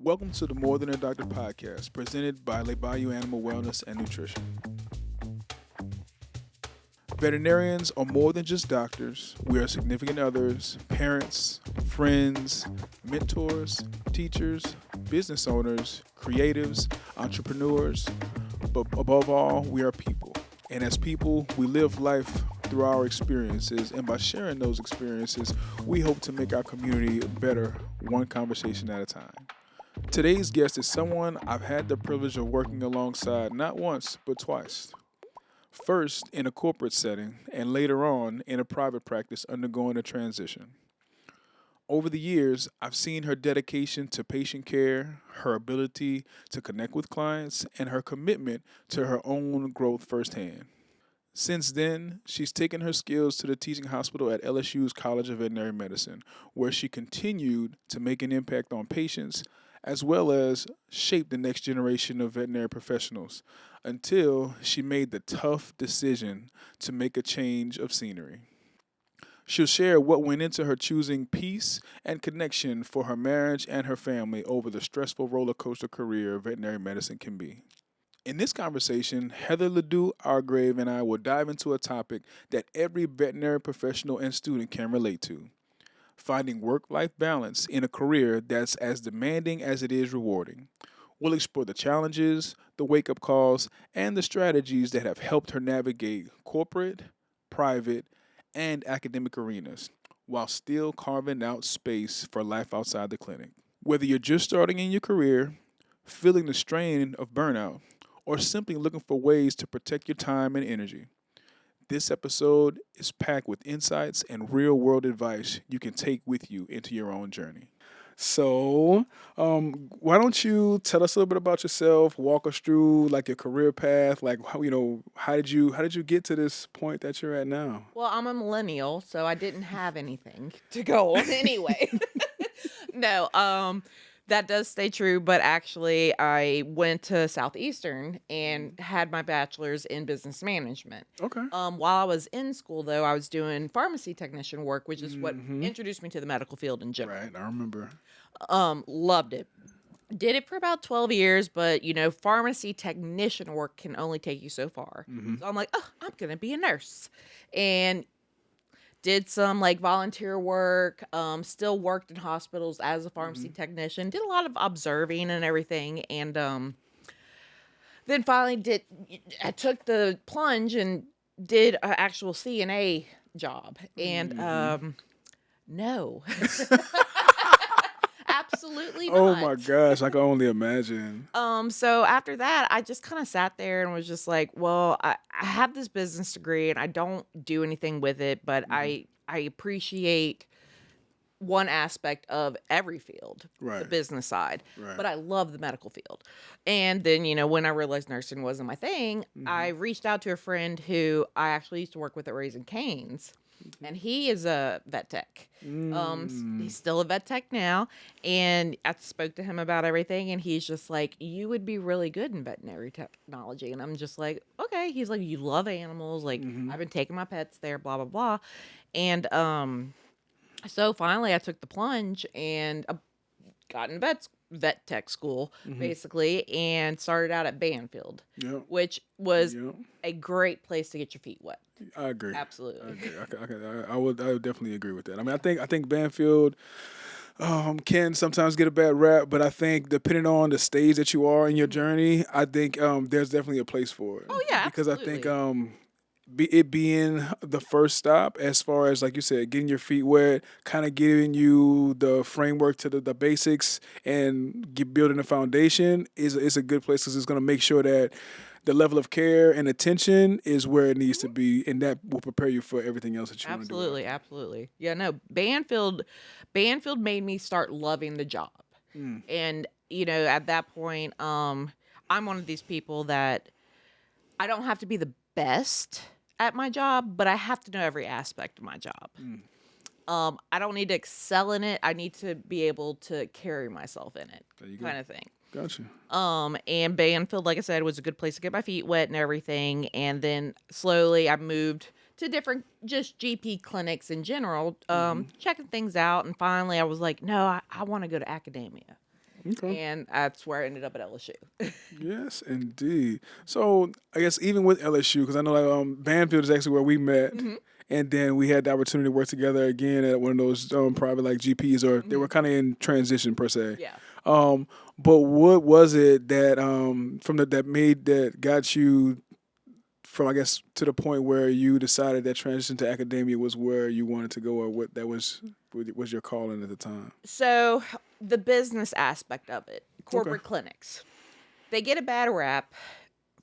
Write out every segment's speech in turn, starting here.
Welcome to the More Than a Doctor podcast, presented by LaDoux Animal Wellness and Nutrition. Veterinarians are more than just doctors. We are significant others, parents, friends, mentors, teachers, business owners, creatives, entrepreneurs. But above all, we are people. And as people, we live life through our experiences. And by sharing those experiences, we hope to make our community better, one conversation at a time. Today's guest is someone I've had the privilege of working alongside not once, but twice. First in a corporate setting, and later on in a private practice undergoing a transition. Over the years, I've seen her dedication to patient care, her ability to connect with clients, and her commitment to her own growth firsthand. Since then, she's taken her skills to the teaching hospital at LSU's College of Veterinary Medicine, where she continued to make an impact on patients as well as shape the next generation of veterinary professionals until she made the tough decision to make a change of scenery. She'll share what went into her choosing peace and connection for her marriage and her family over the stressful roller coaster career veterinary medicine can be. In this conversation, Heather LaDoux Argrave and I will dive into a topic that every veterinary professional and student can relate to: finding work-life balance in a career that's as demanding as it is rewarding. We'll explore the challenges, the wake-up calls, and the strategies that have helped her navigate corporate, private, and academic arenas, while still carving out space for life outside the clinic. Whether you're just starting in your career, feeling the strain of burnout, or simply looking for ways to protect your time and energy, this episode is packed with insights and real-world advice you can take with you into your own journey. So, why don't you tell us a little bit about yourself? Walk us through like your career path. Like, how did you get to this point that you're at now? Well, I'm a millennial, so I didn't have anything to go on anyway. No, that does stay true, but actually I went to Southeastern and had my bachelor's in business management. Okay. While I was in school, though, I was doing pharmacy technician work, which is what introduced me to the medical field in general. Right, I remember. Loved it. Did it for about 12 years, but, pharmacy technician work can only take you so far. So I'm like, I'm going to be a nurse. And did some volunteer work, still worked in hospitals as a pharmacy technician, did a lot of observing and everything. And then finally I took the plunge and did an actual CNA job. And no. Absolutely not. Oh my gosh, I can only imagine. So after that, I just kind of sat there and was just like, well, I have this business degree and I don't do anything with it, but I appreciate one aspect of every field, the business side, but I love the medical field. And then, when I realized nursing wasn't my thing, I reached out to a friend who I actually used to work with at Raising Cane's. And he is a vet tech. He's still a vet tech now. And I spoke to him about everything. And he's just like, you would be really good in veterinary technology. And I'm just like, okay. He's like, you love animals. Like, I've been taking my pets there, blah, blah, blah. And so finally I took the plunge and got in vet tech school, basically, and started out at Banfield, which was a great place to get your feet wet. I agree. Absolutely. I agree. I would definitely agree with that. I mean, I think Banfield can sometimes get a bad rap, but I think depending on the stage that you are in your journey, I think there's definitely a place for it. Oh yeah, because absolutely. I think it being the first stop, as far as, like you said, getting your feet wet, kind of giving you the framework to the basics and building a foundation is a good place, because it's going to make sure that the level of care and attention is where it needs to be, and that will prepare you for everything else that you want to do. Absolutely. Yeah, no, Banfield made me start loving the job. And, at that point, I'm one of these people that I don't have to be the best at my job, but I have to know every aspect of my job. I don't need to excel in it. I need to be able to carry myself in it, kind of thing. Gotcha. And Banfield, like I said, was a good place to get my feet wet and everything. And then slowly I moved to different just GP clinics in general, checking things out. And finally I was like, no, I want to go to academia. Okay. And that's where I ended up at LSU. Yes, indeed. So I guess even with LSU, because I know like Banfield is actually where we met, Hmm. and then we had the opportunity to work together again at one of those private like GPs, or they were Hmm. kind of in transition per se. Yeah. Um, but what was it that from that got you from I guess to the point where you decided that transition to academia was where you wanted to go, or what was your calling at the time? So the business aspect of it, Okay. corporate clinics, they get a bad rap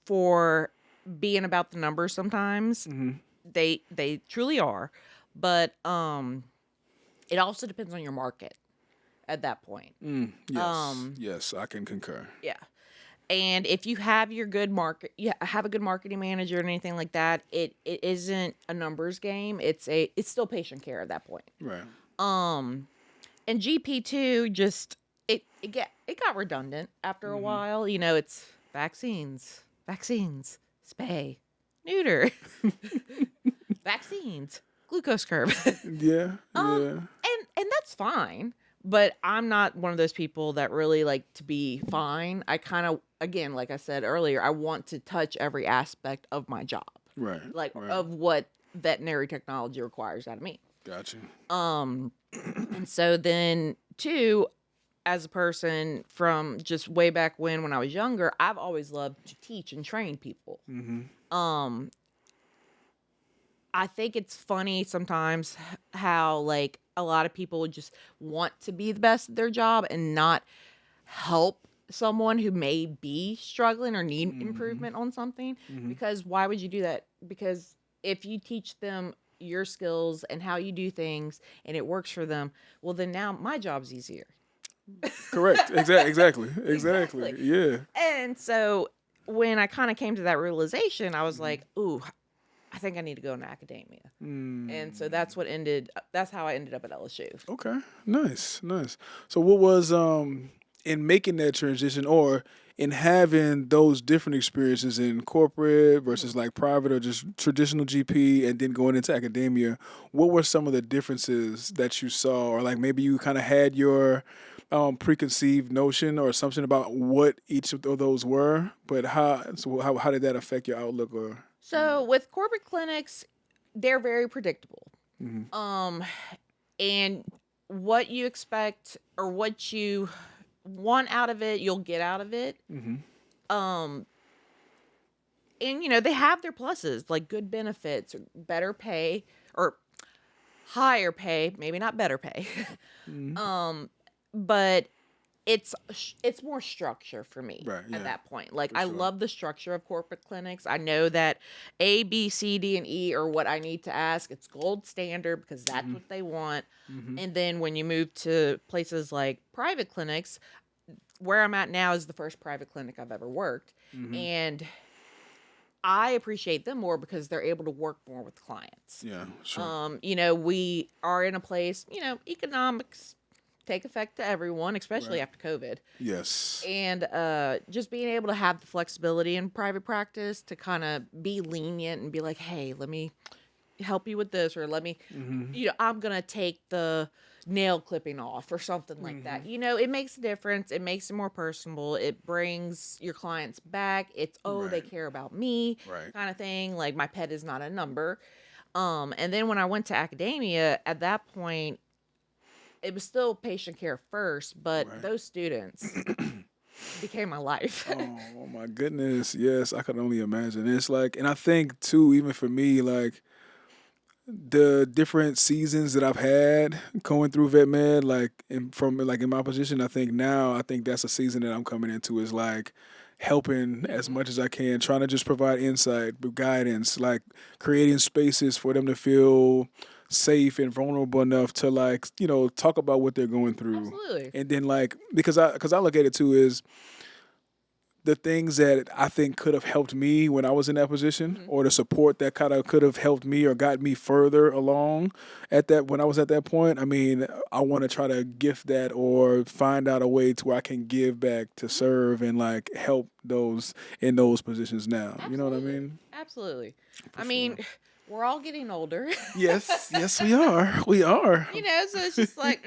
for being about the numbers sometimes. Mm-hmm. They truly are. But it also depends on your market at that point. Yes, Um yes, I can concur. yeah. And if you have your good have a good marketing manager and anything like that, it isn't a numbers game. It's still patient care at that point. Right. Um and GP2 just it got redundant after a Mm-hmm. while. It's vaccines, spay, neuter, vaccines, glucose curve. Yeah, yeah. And that's fine, but I'm not one of those people that really like to be fine. I kind of, again, like I said earlier, I want to touch every aspect of my job, Right, like right. of what veterinary technology requires out of me. Gotcha. Um and so then too, as a person from just way back when I was younger, I've always loved to teach and train people. Mm-hmm. Um I think it's funny sometimes how like a lot of people just want to be the best at their job and not help someone who may be struggling or need Mm-hmm. improvement on something. Mm-hmm. Because why would you do that? Because if you teach them your skills and how you do things and it works for them, well then now my job's easier. Correct. Exactly. Exactly. Exactly. Yeah. And so when I kind of came to that realization, I was Mm-hmm. like, ooh, I think I need to go into academia. And so Mm. that's how I ended up at LSU. Okay. Nice. Nice. So what was in making that transition, or in having those different experiences in corporate versus Mhm. like private or just traditional GP, and then going into academia, what were some of the differences that you saw, or like maybe you kind of had your preconceived notion or assumption about what each of those were, but how did that affect your outlook or? So with corporate clinics, they're very predictable. Mm-hmm. Um, and what you expect or what you want out of it, you'll get out of it. Mm-hmm. Um, and they have their pluses, like good benefits, or better pay, or higher pay, maybe not better pay. Mm-hmm. um, but it's more structure for me Right. at Yeah. that point. Like For I sure. love the structure of corporate clinics. I know that A, B, C, D, and E are what I need to ask. It's gold standard because that's Mm-hmm. what they want. Mm-hmm. And then when you move to places like private clinics, where I'm at now is the first private clinic I've ever worked. Mm-hmm. And I appreciate them more because they're able to work more with clients. Yeah. Sure. We are in a place, economics take effect to everyone, especially Right. after COVID. Yes. And just being able to have the flexibility in private practice to kind of be lenient and be like, hey, let me help you with this, or let me, Mm-hmm. I'm going to take the nail clipping off or something like Mm-hmm. that. It makes a difference. It makes it more personable. It brings your clients back. It's, oh, they Right. care about me Right. kind of thing. Like my pet is not a number. And then when I went to academia, at that point, it was still patient care first, but Right. those students became my life. Oh my goodness. Yes, I could only imagine. It's like, and I think too, even for me, like the different seasons that I've had going through vet med, like in my position, I think that's a season that I'm coming into is like helping as Mhm. much as I can, trying to just provide insight, guidance, like creating spaces for them to feel safe and vulnerable enough to like, talk about what they're going through. Absolutely. And then like because I look at it too is the things that I think could have helped me when I was in that position, Mhm. or the support that kind of could have helped me or got me further along at that when I was at that point. I mean, I want to try to gift that or find out a way to where I can give back to serve and like help those in those positions now. You know what I Absolutely. mean? Absolutely. For I mean, sure. we're all getting older. Yes, yes, we are. We are. So it's just like,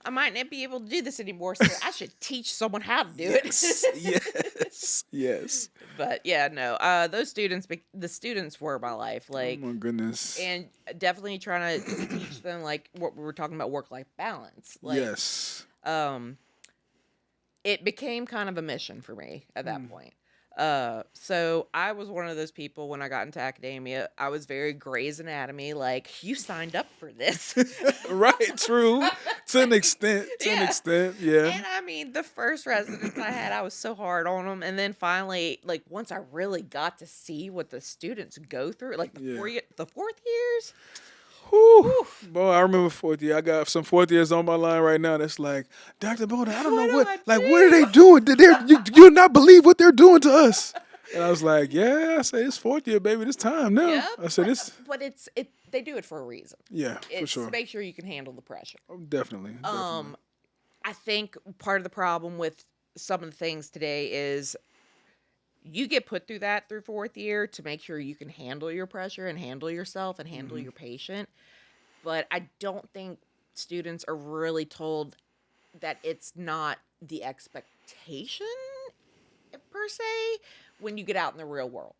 I might not be able to do this anymore, so I should teach someone how to do it. Yes. But yeah, no. Those students, the students were my life. Oh Like, my goodness. and definitely trying to teach them like what we were talking about, work-life balance. Like, Yes. it became kind of a mission for me at that Mm. point. So I was one of those people when I got into academia. I was very Grey's Anatomy, like, you signed up for this. Right, true. To an extent. Yeah. Yeah. And I mean, the first residents I had, I was so hard on them. And then finally, like, once I really got to see what the students go through, like Yeah. the fourth years. Whew. Boy, I remember fourth year. I got some fourth years on my line right now. That's like, Dr. Boda, I don't know What what, do I like, what are they do? doing? You'll not believe what they're doing to us. And I was like, yeah, I say it's fourth year, baby. It's time now. Yep. I said this. But they do it for a reason. Yeah, for It's sure. to make sure you can handle the pressure. Oh, definitely. I think part of the problem with some of the things today is you get put through that through fourth year to make sure you can handle your pressure and handle yourself and handle your patient. But I don't think students are really told that it's not the expectation per se when you get out in the real world,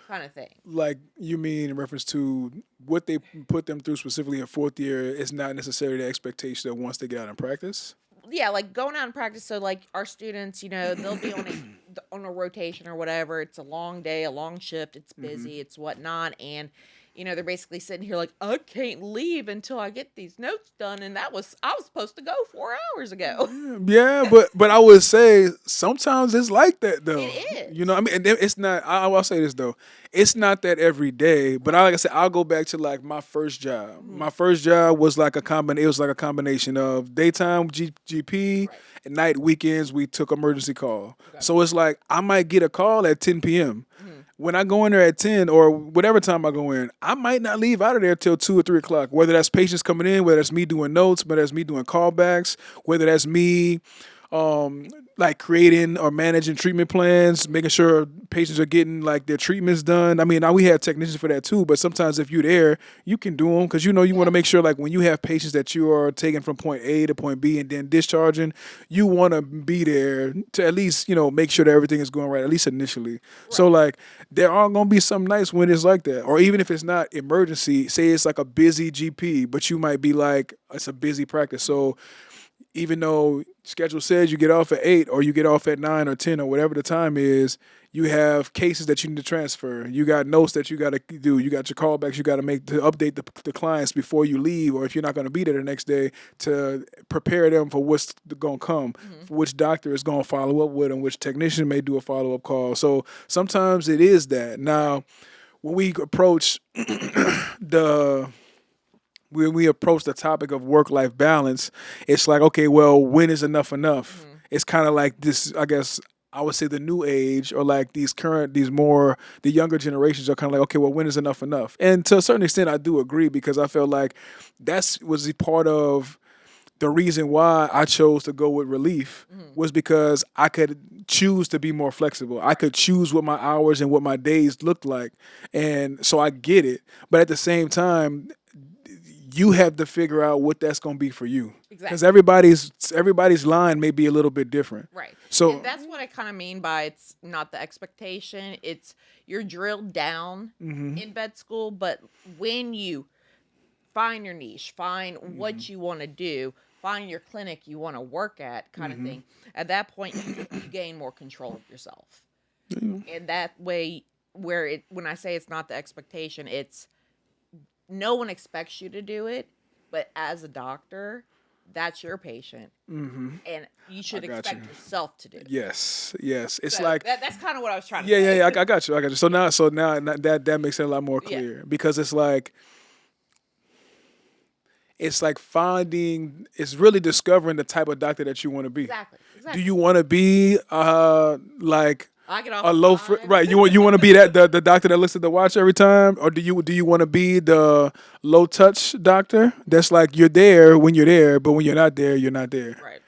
kind of thing. Like, you mean in reference to what they put them through specifically in fourth year is not necessarily the expectation that once they get out in practice? Yeah, like going out in practice. So like our students, they'll be on a rotation or whatever. It's a long day, a long shift. It's busy. It's whatnot, and they're basically sitting here like, I can't leave until I get these notes done, and I was supposed to go 4 hours ago. Yeah, but I would say sometimes it's like that though. It is. You know, I mean, and it's not. I'll say this though, it's not that every day. But like I said, I'll go back to like my first job. My first job was like It was like a combination of daytime GP, and night weekends we took emergency call. Okay. So it's like I might get a call at 10 p.m. When I go in there at 10 or whatever time I go in, I might not leave out of there till 2 or 3 o'clock. Whether that's patients coming in, whether that's me doing notes, whether that's me doing callbacks, whether that's me like creating or managing treatment plans, making sure patients are getting like their treatments done. I mean, now we have technicians for that too, but sometimes if you're there, you can do them because you want to make sure like when you have patients that you are taking from point A to point B and then discharging, you want to be there to at least, make sure that everything is going right, at least initially. Right. So like there are going to be some nights when it's like that. Or even if it's not emergency, say it's like a busy GP, but you might be like, it's a busy practice. So even though schedule says you get off at 8 or you get off at 9 or 10 or whatever the time is, you have cases that you need to transfer. You got notes that you got to do. You got your callbacks you got to make to update the clients before you leave, or if you're not going to be there the next day, to prepare them for what's going to come, for which doctor is going to follow up with them, which technician may do a follow-up call. So sometimes it is that. Now, when we approach when we approach the topic of work-life balance, it's like, okay, well, when is enough enough? It's kind of like this, I guess, I would say the new age, or like the younger generations are kind of like, okay, well, when is enough enough? And to a certain extent, I do agree, because I felt like was the part of the reason why I chose to go with relief was because I could choose to be more flexible. I could choose what my hours and what my days looked like. And so I get it. But at the same time, you have to figure out what that's going to be for you. Because everybody's line may be a little bit different. Right. So and that's what I kind of mean by it's not the expectation. It's you're drilled down in vet school, but when you find your niche, find what you want to do, find your clinic you want to work at, kind of thing, at that point you gain more control of yourself. And that way, when I say it's not the expectation, it's no one expects you to do it, but as a doctor, that's your patient, and you should expect yourself to do it. Yes. It's so like that's kind of what I was trying to say. Yeah. I got you. So now that makes it a lot more clear, because it's like it's really discovering the type of doctor that you want to be. Exactly. Do you want to be like I get off a low right? You want to be the doctor that looks at the watch every time, or do you want to be the low touch doctor that's like you're there when you're there, but when you're not there, you're not there. Right.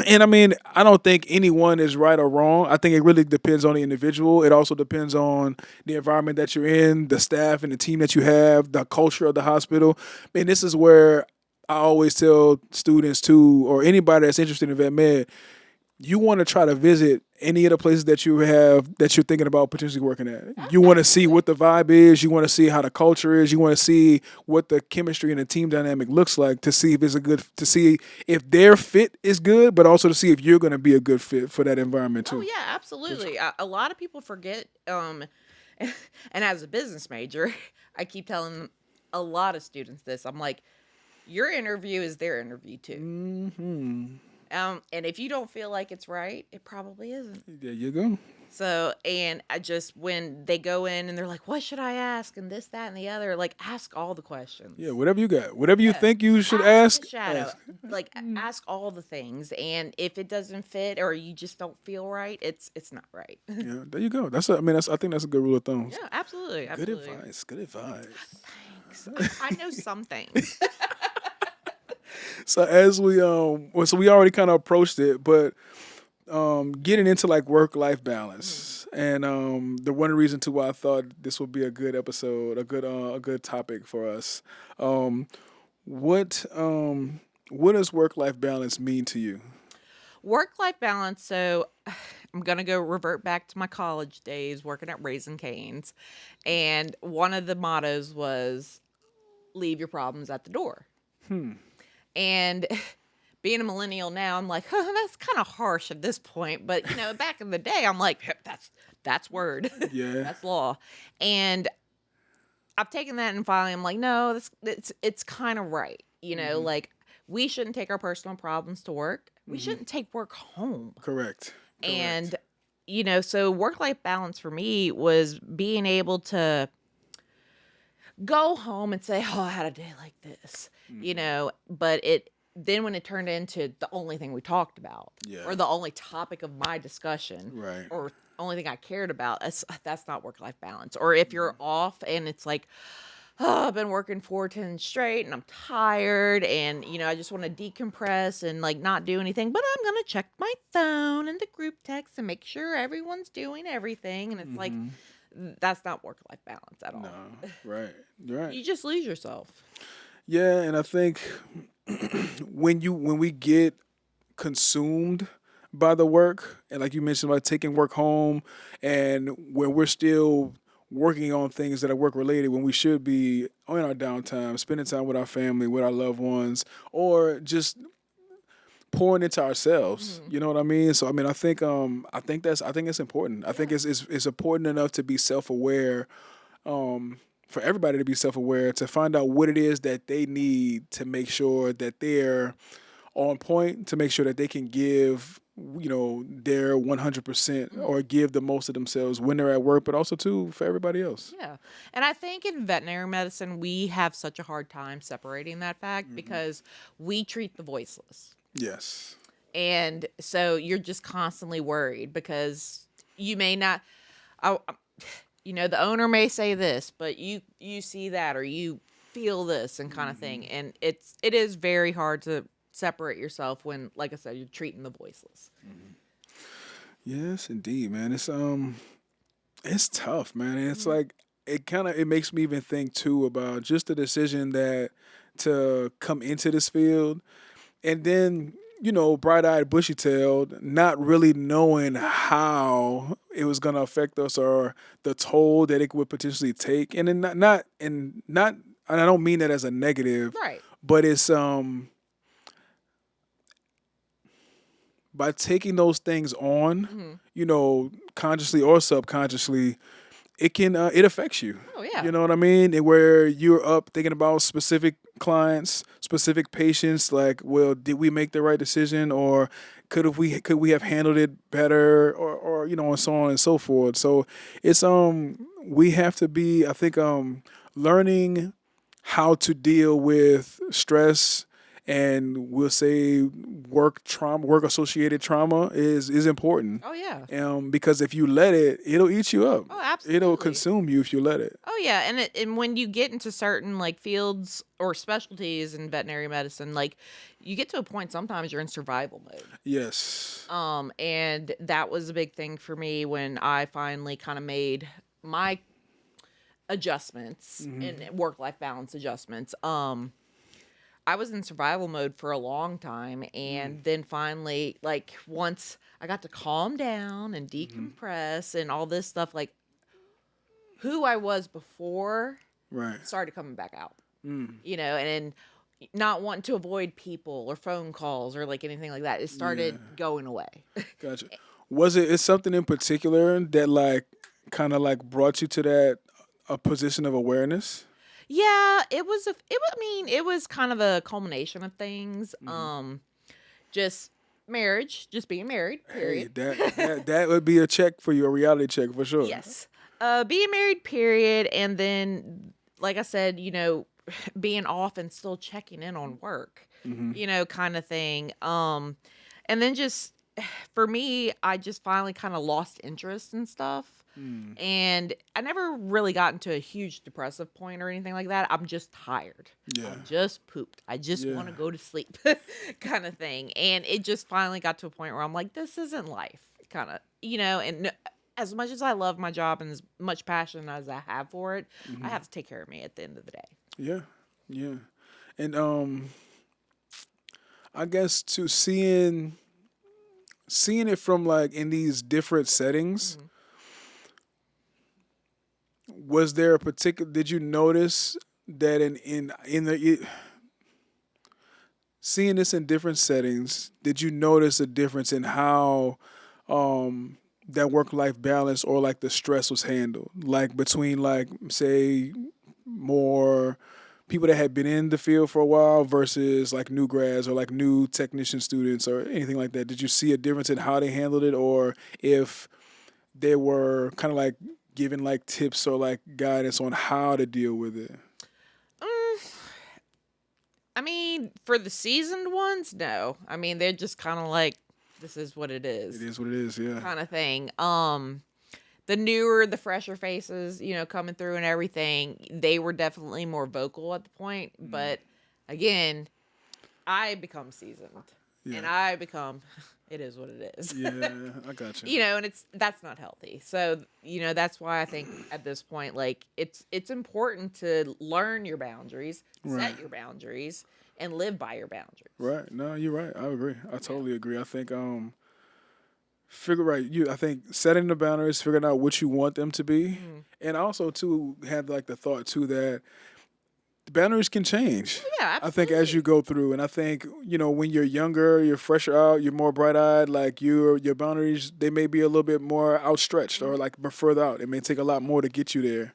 And I mean, I don't think anyone is right or wrong. I think it really depends on the individual. It also depends on the environment that you're in, the staff and the team that you have, the culture of the hospital. And this is where I always tell students too, or anybody that's interested in vet med, you want to try to visit any of the places that you're thinking about potentially working at. You want to see what the vibe is. You want to see how the culture is. You want to see what the chemistry and the team dynamic looks like to see if it's to see if their fit is good, but also to see if you're going to be a good fit for that environment too. Oh yeah, absolutely. A lot of people forget, and as a business major, I keep telling a lot of students this. I'm like, your interview is their interview too. Mm-hmm. And if you don't feel like it's right, it probably isn't. There you go. So, and I just, when they go in and they're like, what should I ask? And this, that, and the other, like, ask all the questions. Yeah, whatever you got. Whatever you think you should ask. ask. The shadow. Like, ask all the things. And if it doesn't fit or you just don't feel right, it's not right. Yeah, there you go. I think that's a good rule of thumb. Yeah, absolutely. Good advice. Good advice. Thanks. I know some things. So as we so we already kind of approached it, but getting into like work-life balance, and the one reason to why I thought this would be a good episode, a good topic for us. What does work-life balance mean to you? Work-life balance. So I'm going to revert back to my college days working at Raising Cane's. And one of the mottos was leave your problems at the door. And being a millennial now, I'm like, that's kind of harsh at this point. But, back in the day, I'm like, that's word. Yeah. That's law. And I've taken that and finally I'm like, no, it's kind of right. Like we shouldn't take our personal problems to work. We shouldn't take work home. Correct. And, so work-life balance for me was being able to go home and say, oh, I had a day like this, but then when it turned into the only thing we talked about or the only topic of my discussion Right. or only thing I cared about, that's not work-life balance. Or if you're off and it's like, oh, I've been working 4 10 straight and I'm tired and, I just want to decompress and like not do anything, but I'm going to check my phone and the group text and make sure everyone's doing everything. And it's like, that's not work-life balance at all. No, right. Right. You just lose yourself. Yeah, and I think when we get consumed by the work, and like you mentioned about taking work home, and when we're still working on things that are work related, when we should be on our downtime, spending time with our family, with our loved ones, or just pouring into ourselves. You know what I mean? So I think it's important. I think it's important enough to be self-aware, for everybody to be self-aware, to find out what it is that they need to make sure that they're on point, to make sure that they can give their 100% or give the most of themselves when they're at work, but also too for everybody else. Yeah. And I think in veterinary medicine, we have such a hard time separating that fact because we treat the voiceless. Yes. And so you're just constantly worried because you may not, the owner may say this, but you see that or you feel this and kind of thing. And it is very hard to separate yourself when, like I said, you're treating the voiceless. Yes, indeed, man. It's tough, man. And it's like it makes me even think too about just the decision to come into this field, and then bright-eyed, bushy-tailed, not really knowing how it was going to affect us or the toll that it would potentially take, and then and I don't mean that as a negative, Right? But it's by taking those things on, consciously or subconsciously, it affects you. Oh yeah. You know what I mean? And where you're up thinking about specific clients, specific patients, like, well, did we make the right decision, or could we have handled it better, or and so on and so forth. So it's we have to be, I think, learning how to deal with stress, and we'll say work associated trauma is important. Oh yeah. Because if you let it, it'll eat you up. Oh, absolutely. It'll consume you if you let it. Oh yeah, and when you get into certain like fields or specialties in veterinary medicine, like you get to a point sometimes you're in survival mode. Yes. And that was a big thing for me when I finally kind of made my adjustments and work-life balance adjustments. I was in survival mode for a long time, and then finally, like, once I got to calm down and decompress and all this stuff, like, who I was before Right. started coming back out, and not wanting to avoid people or phone calls or like anything like that. It Yeah. started going away. Gotcha. Was it is something in particular that like kind of like brought you to that a position of awareness? Yeah, I mean, it was kind of a culmination of things. Just marriage, just being married, Hey, period. that would be a check for you, a reality check for sure. Yes. Being married, period. And then, like I said, being off and still checking in on work, kind of thing. And then just for me, I just finally kind of lost interest in stuff. And I never really got into a huge depressive point or anything like that. I'm just tired. Yeah. I'm just pooped. I just Yeah. want to go to sleep, kind of thing. And it just finally got to a point where I'm like, this isn't life, kind of, and as much as I love my job and as much passion as I have for it, I have to take care of me at the end of the day. Yeah. Yeah. And I guess to seeing it from like in these different settings, was there a particular did you notice that in the seeing this in different settings, did you notice a difference in how that work life balance or like the stress was handled? Like between like say more people that had been in the field for a while versus like new grads or like new technician students or anything like that. Did you see a difference in how they handled it, or if they were kind of like giving like tips or like guidance on how to deal with it? I mean, for the seasoned ones, no. I mean, they're just kind of like, this is what it It is, is what it is, yeah. kind of thing. The newer, the fresher faces, coming through and everything, they were definitely more vocal at the point. But again, I become seasoned, and Yeah. I become, it is what it is. Yeah, I got you. And that's not healthy. So, that's why I think at this point, like, it's important to learn your boundaries, Right. set your boundaries, and live by your boundaries. Right. No, you're right. I agree. I totally agree. I think I think setting the boundaries, figuring out what you want them to be. And also too have like the thought too that the boundaries can change. Yeah, I think as absolutely. you go through, and I think when you're younger, you're fresher out, you're more bright eyed. Like your boundaries, they may be a little bit more outstretched or like further out. It may take a lot more to get you there.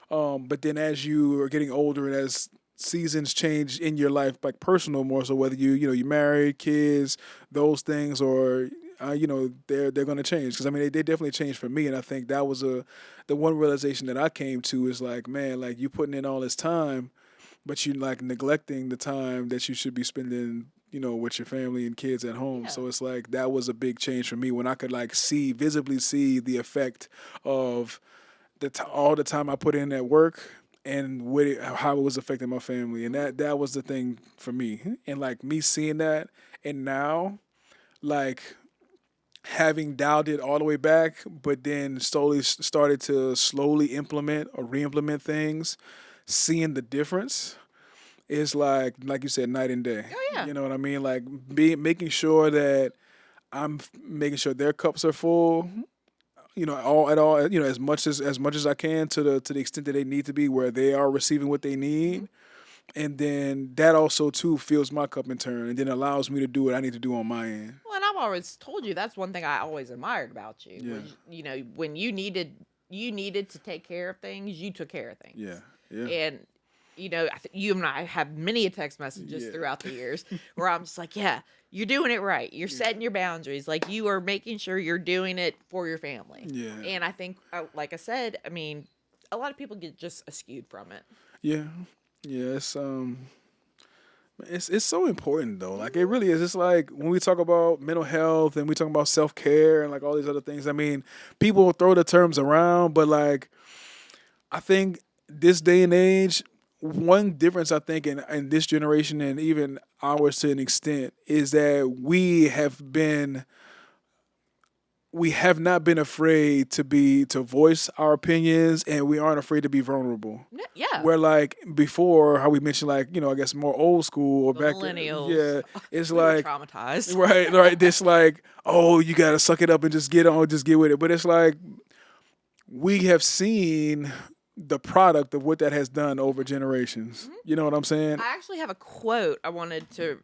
But then as you are getting older and as seasons change in your life, like personal more so, whether you married, kids, those things, or they're going to change, because I mean they definitely changed for me, and I think that was the one realization that I came to is like, man, like you putting in all this time, but you like neglecting the time that you should be spending with your family and kids at home. Yeah. So it's like that was a big change for me when I could like visibly see the effect of all the time I put in at work and how it was affecting my family, and that was the thing for me, and like me seeing that, and now like having dialed it all the way back, but then started to slowly implement or re-implement things, seeing the difference is like you said, night and day. Oh, yeah. You know what I mean? Like making sure that I'm making sure their cups are full. As much as I can to the extent that they need to be, where they are receiving what they need. And then that also too fills my cup in turn, and then allows me to do what I need to do on my end. Well, and I've always told you that's one thing I always admired about you. Yeah. Was, when you needed to take care of things, you took care of things. Yeah, yeah. And you and I have many text messages Yeah. throughout the years where I'm just like, yeah, you're doing it right. You're setting your boundaries. Like, you are making sure you're doing it for your family. Yeah. And I think, like I said, I mean, a lot of people get just skewed from it. Yeah, yeah. It's so important though. Like it really is. It's like when we talk about mental health and we talk about self care and like all these other things. I mean, people throw the terms around, but like I think this day and age, one difference I think in this generation and even ours to an extent is that we have not been afraid to voice our opinions, and we aren't afraid to be vulnerable. Yeah. Where like before, how we mentioned, like, I guess more old school or The back millennials. yeah, it's We were like traumatized. right. This like, oh, you gotta suck it up and just get on, just get with it. But it's like we have seen the product of what that has done over generations. You know what I'm saying? I actually have a quote I wanted to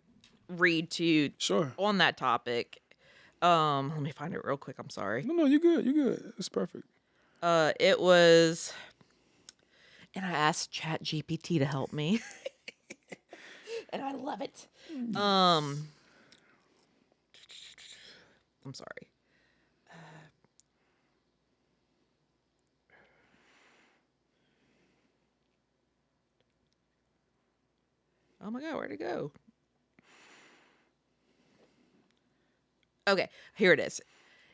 read to you Sure. on that topic. Let me find it real quick. I'm sorry. No, you good. You good. It's perfect. It was, and I asked Chat GPT to help me, and I love it. I'm sorry. Oh my God, where'd it go? Okay, here it is.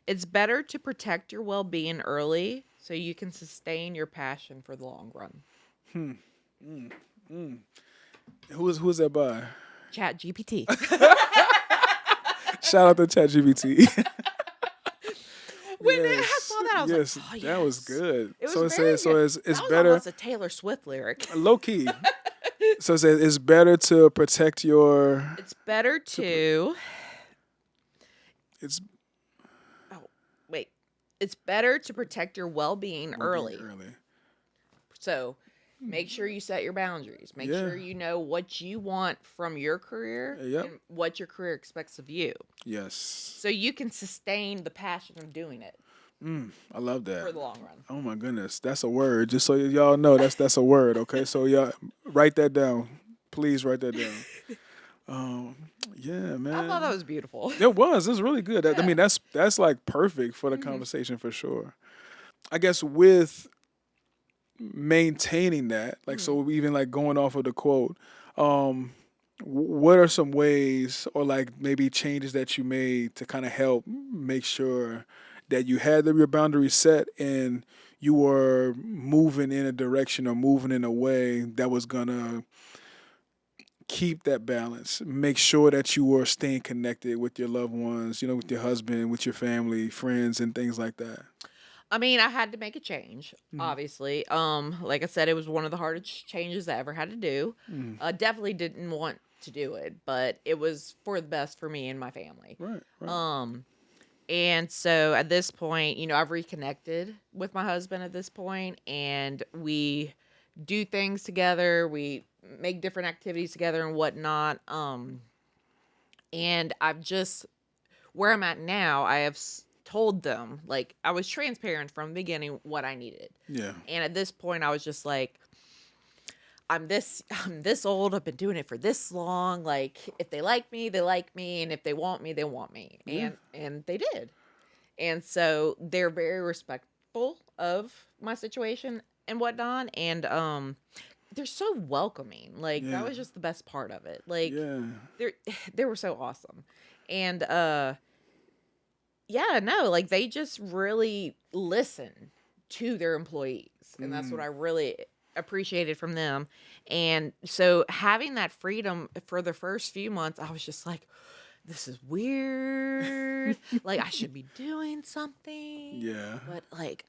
It's better to protect your well-being early so you can sustain your passion for the long run. Who's that by? Chat GPT. Shout out to ChatGPT. When I saw that, I was yes, like, oh, that was yes. good. It was So it very says, so good. it's That was better. almost a Taylor Swift lyric. Low key. So it says it's better to protect your. It's better to. It's Oh, wait. It's better to protect your well-being early. So make sure you set your boundaries. Make Yeah. sure you know what you want from your career Yep. and what your career expects of you. Yes. So you can sustain the passion of doing it I love for that. the long run. Oh my goodness, that's a word. Just so y'all know, that's a word. Okay, so y'all write that down. Please write that down. Yeah, man. I thought that was beautiful. It was. It's really good. I mean, that's like perfect for the conversation for sure. I guess with maintaining that, like, so even like going off of the quote, what are some ways or like maybe changes that you made to kind of help make sure that you had your boundaries set and you were moving in a direction or moving in a way that was gonna keep that balance, make sure that you were staying connected with your loved ones, with your husband, with your family, friends, and things like that? I mean, I had to make a change, obviously. Like I said, it was one of the hardest changes I ever had to do. Definitely didn't want to do it, but it was for the best for me and my family. Right. And so at this point, I've reconnected with my husband at this point, and we do things together. We make different activities together and whatnot. And I've just, where I'm at now, I have told them, like, I was transparent from the beginning what I needed. Yeah. And at this point, I was just like, I'm this old. I've been doing it for this long. Like, if they like me, they like me, and if they want me, they want me. Yeah. And they did. And so they're very respectful of my situation and whatnot. And they're so welcoming. Like, Yeah. that was just the best part of it. Like, Yeah. they were so awesome. And yeah, no, like, they just really listen to their employees. And that's what I really appreciated from them. And so having that freedom for the first few months, I was just like, this is weird. Like, I should be doing something. Yeah. But like,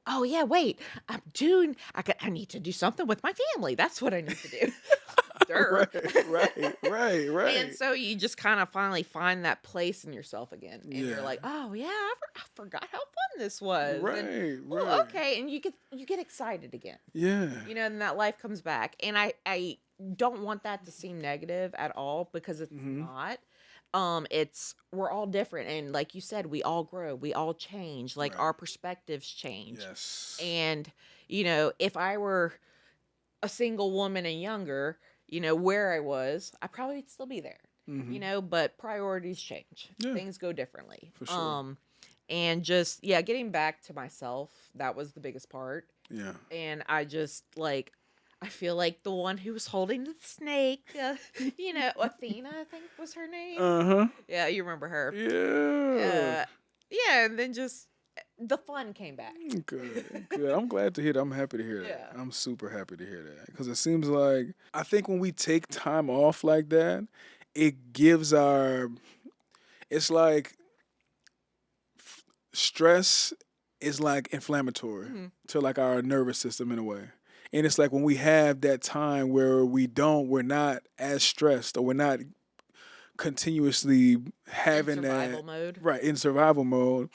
oh yeah, wait, I need to do something with my family. That's what I need to do. Right. And so you just kind of finally find that place in yourself again. And you're Yeah. like, oh yeah, I forgot how fun this was. Right. And, Right. oh, okay. And you get excited again. Yeah. And that life comes back. And I don't want that to seem negative at all, because it's not. We're all different, and like you said, we all grow, we all change. Like, Right. our perspectives change. Yes. And if I were a single woman and younger, where I was, I probably would still be there. But priorities change. Yeah. Things go differently. For sure. And just getting back to myself, that was the biggest part. Yeah. And I just, like, I feel like the one who was holding the snake, Athena, I think was her name. Uh-huh. Yeah, you remember her. Yeah. Yeah, and then just the fun came back. Good. I'm glad to hear that. I'm happy to hear that. Yeah. I'm super happy to hear that. Because it seems like, I think when we take time off like that, it gives it's like stress is like inflammatory to like our nervous system in a way. And it's like when we have that time where we're not as stressed, or we're not continuously having survival that mode. right in survival mode,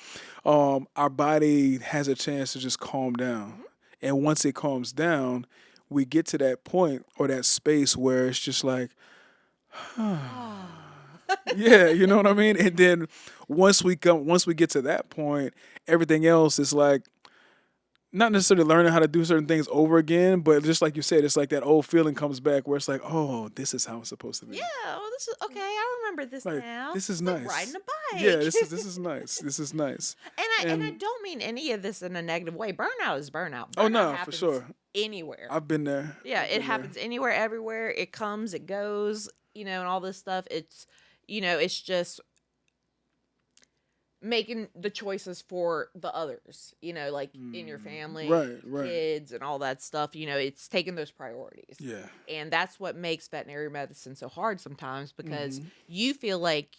our body has a chance to just calm down. And once it calms down, we get to that point or that space where it's just like, yeah, you know what I mean? And then once we get to that point, everything else is like not necessarily learning how to do certain things over again, but just like you said, it's like that old feeling comes back where it's like, oh, this is how it's supposed to be. Yeah, well, this is okay. I remember this Like now. this is It's nice. like riding a bike. Yeah, this is nice. This is nice. And I don't mean any of this in a negative way. Burnout is burnout. Oh Burnout no, for happens sure. anywhere. I've been there. Yeah, I've it been happens anywhere, everywhere. It comes, it goes, and all this stuff. It's, it's just making the choices for the others, like in your family, Right. kids, and all that stuff. It's taking those priorities. Yeah. And that's what makes veterinary medicine so hard sometimes, because Mm-hmm. you feel like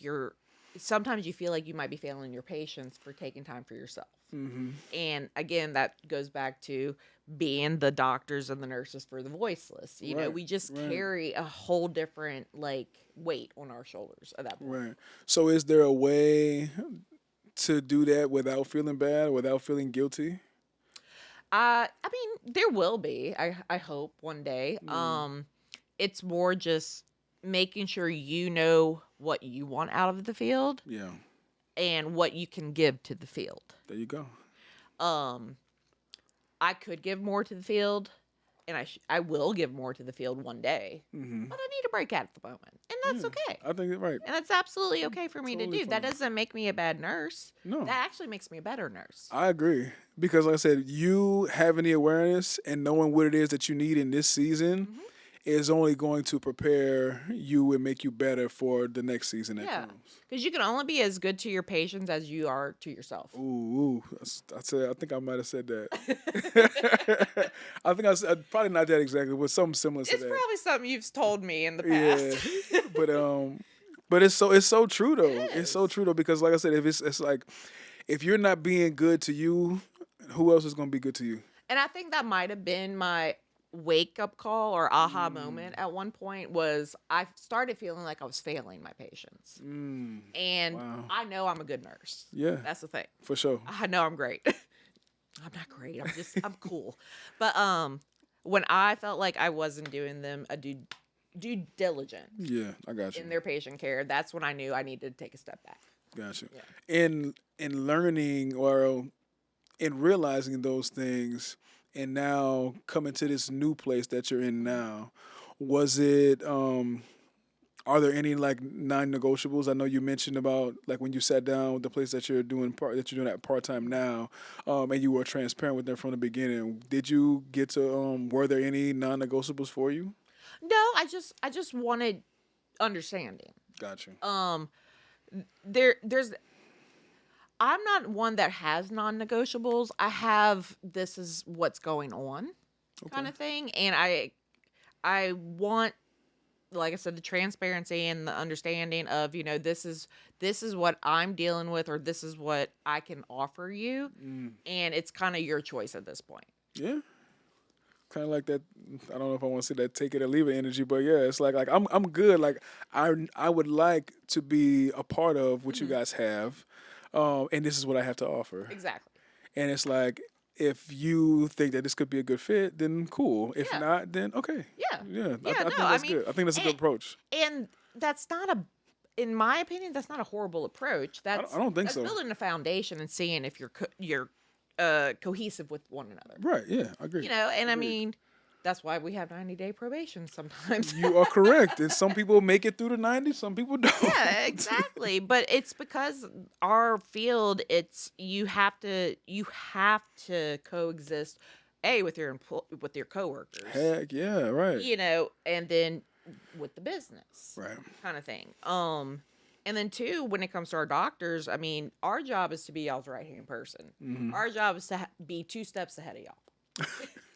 sometimes you feel like you might be failing your patients for taking time for yourself. Mm-hmm. And again, that goes back to being the doctors and the nurses for the voiceless. Right, We just right. carry a whole different weight on our shoulders at that point. Right. So is there a way to do that without feeling bad, without feeling guilty? I mean, there will be. I hope one day. It's more just making sure you know what you want out of the field Yeah. and what you can give to the field. There you go. I could give more to the field, and I will give more to the field one day, Mm-hmm. but I need a break at the moment, and that's okay. I think you're right. And that's absolutely okay for me to Totally do. That fine. doesn't make me a bad nurse. No. That actually makes me a better nurse. I agree. Because like I said, you having the awareness and knowing what it is that you need in this season is only going to prepare you and make you better for the next season that Yeah. comes. Because you can only be as good to your patients as you are to yourself. Ooh, I think I might have said that. I think I said probably not that exactly, but something similar to It's that. probably something you've told me in the Yeah, past. but it's so true though. It's so is. true though, because like I said, if it's like if you're not being good to you, who else is gonna be good to you? And I think that might have been my wake-up call or aha moment at one point. Was I started feeling like I was failing my patients. And Wow. I know I'm a good nurse. Yeah, That's the thing. for sure. I know I'm great. I'm not great. I'm cool. But when I felt like I wasn't doing them a due diligence Yeah, I got you. in their patient care, that's when I knew I needed to take a step back. Got you. Yeah. In learning or in realizing those things, and now coming to this new place that you're in now, was it? Are there any like non-negotiables? I know you mentioned about like when you sat down with the place that you're doing at part-time now, and you were transparent with them from the beginning. Did you get to? Were there any non-negotiables for you? No, I just wanted understanding. Got you. There's I'm not one that has non-negotiables. I have this is what's going on kind of thing, and I want, like I said, the transparency and the understanding of, this is what I'm dealing with, or this is what I can offer you, and it's kind of your choice at this point. Yeah. Kind of like that. I don't know if I want to say that take it or leave it energy, but yeah, it's like I'm good. Like I would like to be a part of what you guys have, and this is what I have to offer. Exactly. And it's like if you think that this could be a good fit, then cool. If Yeah. not, then okay. Yeah. Yeah. Yeah, I think no, I that's mean, good. I think that's a good approach. And that's not in my opinion, that's not a horrible approach. I don't think that's so. building a foundation and seeing if you're cohesive with one another. Right. Yeah. I agree. And I mean, that's why we have 90-day probation sometimes. You are correct. And some people make it through the 90, some people don't. Yeah, exactly. But it's because our field, you have to coexist with your with your coworkers. Heck yeah, right. And then with the business. Right. Kind of thing. And then two, when it comes to our doctors, I mean, our job is to be y'all's right-hand person. Our job is to be 2 steps ahead of y'all.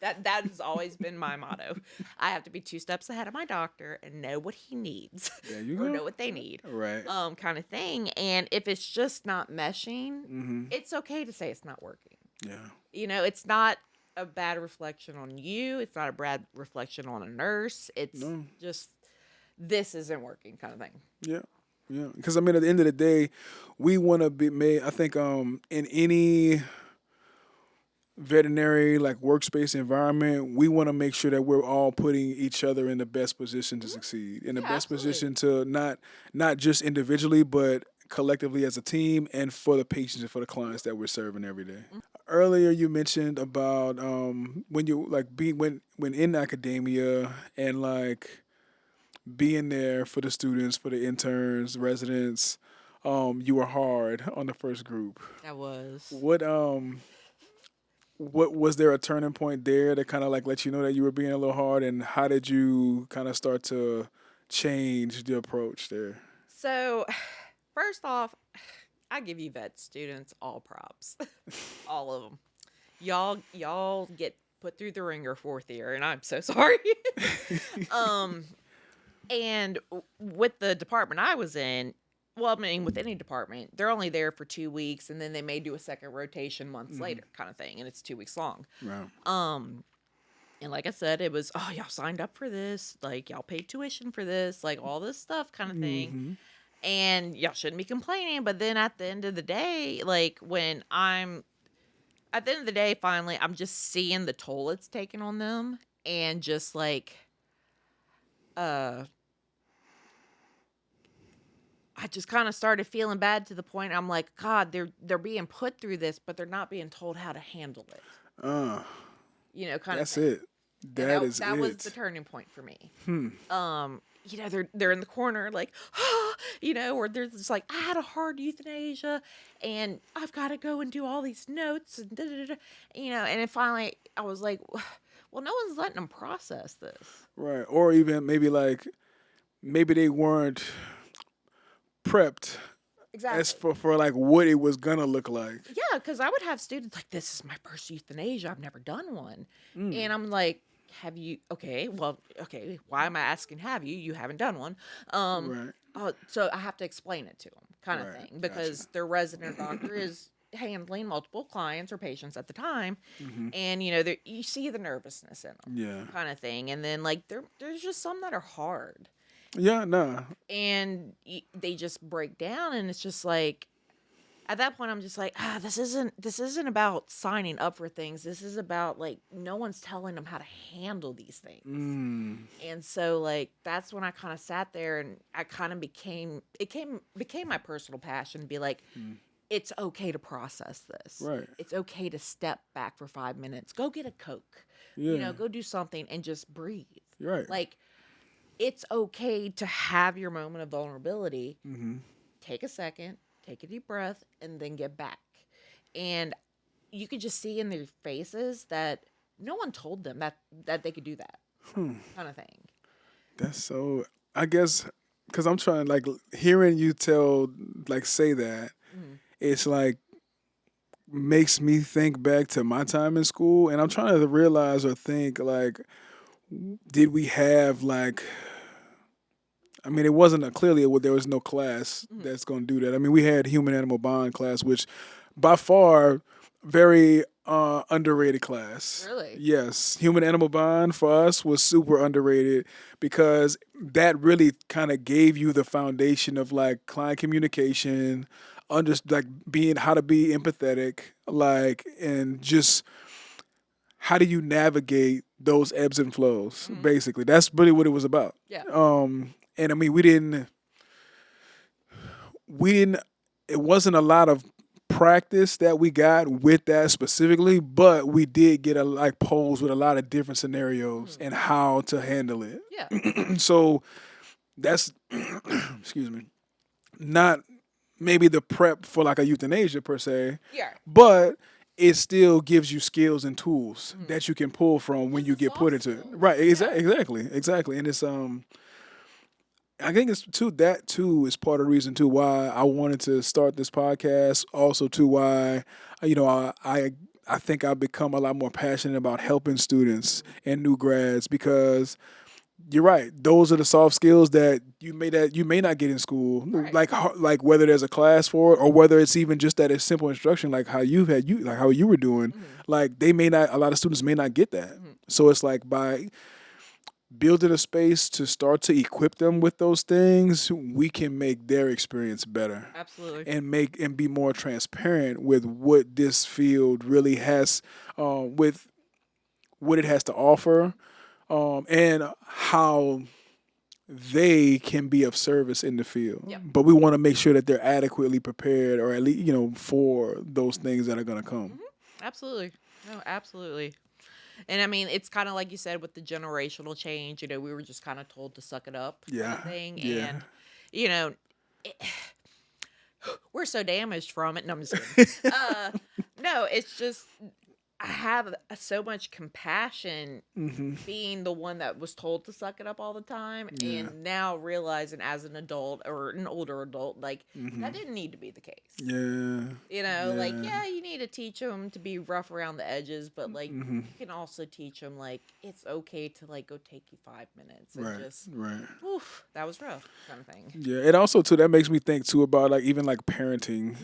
That has always been my motto. I have to be 2 steps ahead of my doctor and know what he needs There you or go. know what they need, Right. kind of thing. And if it's just not meshing, Mm-hmm. it's okay to say it's not working. Yeah. It's not a bad reflection on you. It's not a bad reflection on a nurse. It's No. just this isn't working kind of thing. Yeah. Yeah. Because I mean, at the end of the day, we want to be made. I think in any veterinary like workspace environment, we want to make sure that we're all putting each other in the best position to succeed, in the Yeah, best absolutely. position to not just individually, but collectively as a team, and for the patients and for the clients that we're serving every day. Earlier, you mentioned about when you like being when in academia and like being there for the students, for the interns, residents. You were hard on the first group. That was. What was there a turning point there that kind of like let you know that you were being a little hard, and how did you kind of start to change the approach there? So, first off, I give you vet students all props. All of them. Y'all get put through the ringer 4th year, and I'm so sorry. um and with the department I was in, well, I mean, with any department, they're only there for 2 weeks, and then they may do a second rotation months later kind of thing, and it's 2 weeks long. Right. And like I said, it was, oh, y'all signed up for this, like y'all paid tuition for this, like all this stuff kind of thing. Mm-hmm. And y'all shouldn't be complaining. But then at the end of the day, like at the end of the day, finally, I'm just seeing the toll it's taken on them, and just like, I just kind of started feeling bad to the point I'm like, God, they're being put through this, but they're not being told how to handle it. Uh, Kind of that's thing. it. And That was it. the turning point for me. Hmm. They're in the corner like, or they're just like, I had a hard euthanasia, and I've got to go and do all these notes and da da da, And then finally, I was like, well, no one's letting them process this. Right. Or even maybe they weren't prepped Exactly. as for like what it was gonna look like. Yeah, because I would have students like, this is my first euthanasia. I've never done one. And I'm like, have you? Okay, well, okay. Why am I asking have you? You haven't done one. Right. So I have to explain it to them kind of Right, thing, because their resident doctor is handling multiple clients or patients at the time. And, you see the nervousness in them Yeah. kind of thing. And then like there's just some that are hard. Yeah. Nah. And they just break down, and it's just like, at that point I'm just like, this isn't about signing up for things. This is about like, no one's telling them how to handle these things. And so like, that's when I kind of sat there, and I kind of became my personal passion to be like, it's okay to process this. Right. It's okay to step back for 5 minutes, go get a Coke, Yeah. go do something and just breathe. Right. Like, it's okay to have your moment of vulnerability. Take a second, take a deep breath, and then get back. And you could just see in their faces that no one told them that they could do that kind of thing. That's so. I guess because I'm trying like hearing you say that, it's like makes me think back to my time in school, and I'm trying to realize or think like, did we have like, I mean, it wasn't clearly there was no class that's going to do that. I mean, we had human animal bond class, which by far very underrated class. Really? Yes, human animal bond for us was super underrated because that really kind of gave you the foundation of like client communication, like being how to be empathetic, like, and just how do you navigate those ebbs and flows. Basically, that's really what it was about. Yeah. And I mean, we didn't. It wasn't a lot of practice that we got with that specifically, but we did get posed with a lot of different scenarios and how to handle it. Yeah. So that's excuse me, not maybe the prep for like a euthanasia per se, Yeah. but it still gives you skills and tools that you can pull from when you get put into it. Right. Exactly. And it's I think it's that too is part of the reason too why I wanted to start this podcast. Also too why I I think I've become a lot more passionate about helping students and new grads because you're right. Those are the soft skills that you may not get in school, Right. like whether there's a class for it or whether it's even just that it's simple instruction, like how like how you were doing. Like they may not, a lot of students may not get that. So it's like by building a space to start to equip them with those things, we can make their experience better Absolutely. and be more transparent with what this field really has, with what it has to offer, and how they can be of service in the field. Yep. But we want to make sure that they're adequately prepared, or at least for those things that are going to come. Absolutely. No, absolutely. And I mean, it's kind of like you said with the generational change. We were just kind of told to suck it up, kind Yeah. of thing. Yeah. And it, we're so damaged from it. No, I'm just kidding. No, it's just I have so much compassion being the one that was told to suck it up all the time, and now realizing as an adult or an older adult, like that didn't need to be the case. Yeah. Like you need to teach them to be rough around the edges, but like you can also teach them like it's okay to like go take you 5 minutes and just oof, that was rough kind of thing. Yeah, and also too that makes me think too about like even like parenting,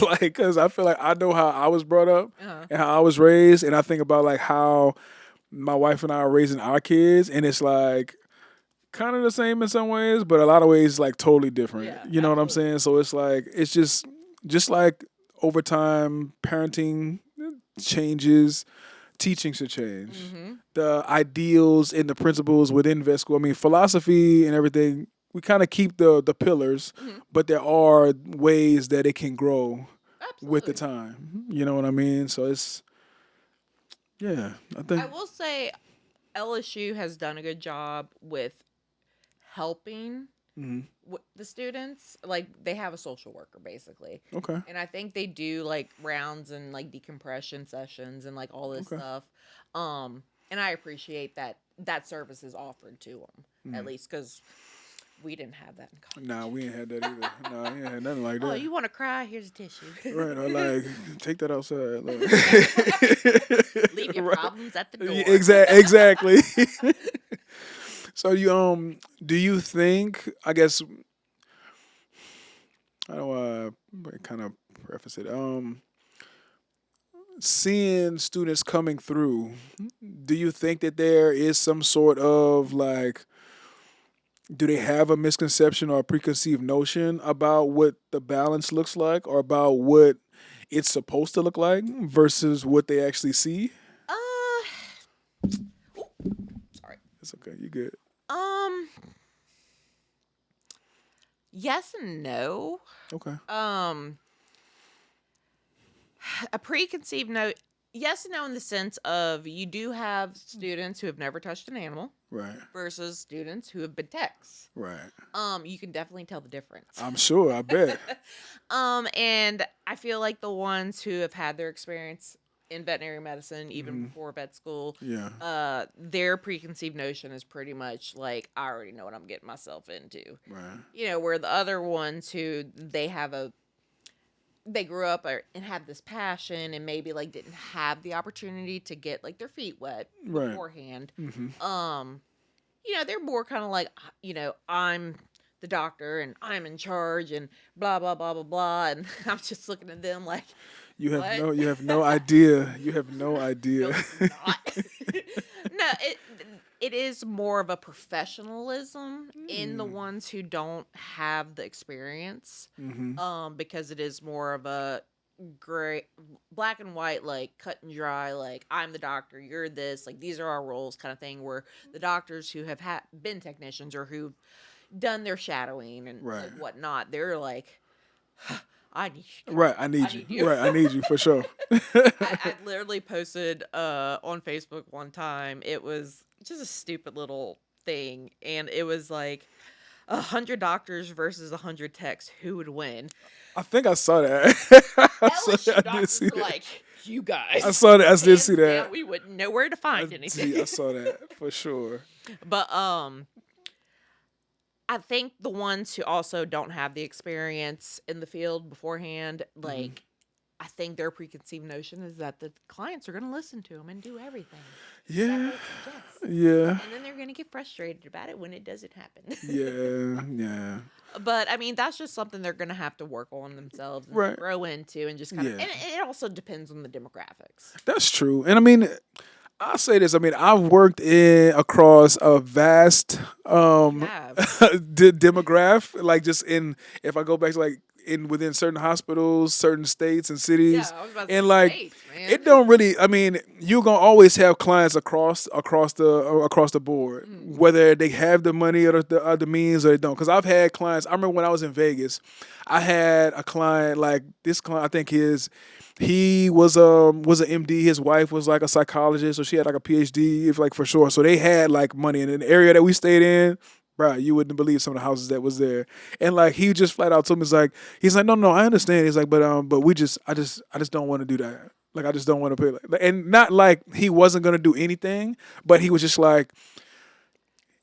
like because I feel like I know how I was brought up and how I was raised, and I think about like how my wife and I are raising our kids, and it's like kind of the same in some ways, but a lot of ways like totally different. Yeah, You know what I'm saying? So it's like it's just like over time, parenting changes. Teaching should change. The ideals and the principles within vet school. I mean, philosophy and everything. We kind of keep the pillars, but there are ways that it can grow with the time. You know what I mean? So it's I think I will say LSU has done a good job with helping the students. Like they have a social worker basically. Okay. And I think they do like rounds and like decompression sessions and like all this stuff. And I appreciate that service is offered to them at least because we didn't have that in college. Nah, we ain't had that either. Nah, we ain't had nothing like that. Oh, you want to cry? Here's a tissue. Right, or like take that outside. Leave your problems at the door. Exactly. So you do you think, I guess I don't want to kind of preface it. Seeing students coming through, do you think that there is some sort of like, do they have a misconception or a preconceived notion about what the balance looks like or about what it's supposed to look like versus what they actually see? Sorry. It's okay. You good. Yes and no. Okay. A preconceived note. Yes and no in the sense of you do have students who have never touched an animal. Right. Versus students who have been techs. Right. You can definitely tell the difference. I'm sure. I bet. And I feel like the ones who have had their experience in veterinary medicine, even before vet school, their preconceived notion is pretty much like, I already know what I'm getting myself into. Right. Where the other ones who they grew up and have this passion and maybe like didn't have the opportunity to get like their feet wet beforehand. They're more kind of like, I'm the doctor and I'm in charge and blah blah blah blah blah, and I'm just looking at them like, you have no idea. You have no idea. No, it's not. No, it is more of a professionalism in the ones who don't have the experience, because it is more of a gray, black and white, like cut and dry, like I'm the doctor, you're this, like these are our roles kind of thing, where the doctors who have been technicians or who've done their shadowing and like, whatnot, they're like, I need you. Right, I need you. Right, I need you for sure. I literally posted on Facebook one time. It was just a stupid little thing, and it was like 100 doctors versus 100 techs. Who would win? I think I saw that. I did see that. Like, you guys. I saw that. I did see that. Yeah, we wouldn't know where to find anything. I saw that for sure. But I think the ones who also don't have the experience in the field beforehand, like, I think their preconceived notion is that the clients are going to listen to them and do everything that Yeah. they suggest. Yeah. And then they're going to get frustrated about it when it doesn't happen. Yeah. Yeah. But I mean, that's just something they're going to have to work on themselves and Right. grow into, and just kind of, Yeah. and it also depends on the demographics. That's true. And I mean, I'll say this. I mean, I've worked in across a vast You have. demographic. Like just in, if I go back to like in within certain hospitals, certain states and Yeah, cities, I was about to and say like states, man. it don't really. I mean, you're gonna always have clients across the board, whether they have the money or the means or they don't. Because I've had clients. I remember when I was in Vegas, I had a client like this client. I think he was an MD. His wife was like a psychologist, so she had like a PhD, if like for sure. So they had like money in the area that we stayed in. Bro, you wouldn't believe some of the houses that was there, and like he just flat out told me, he's like, no, I understand. He's like, but I just don't want to do that. Like I just don't want to pay. And not like he wasn't gonna do anything, but he was just like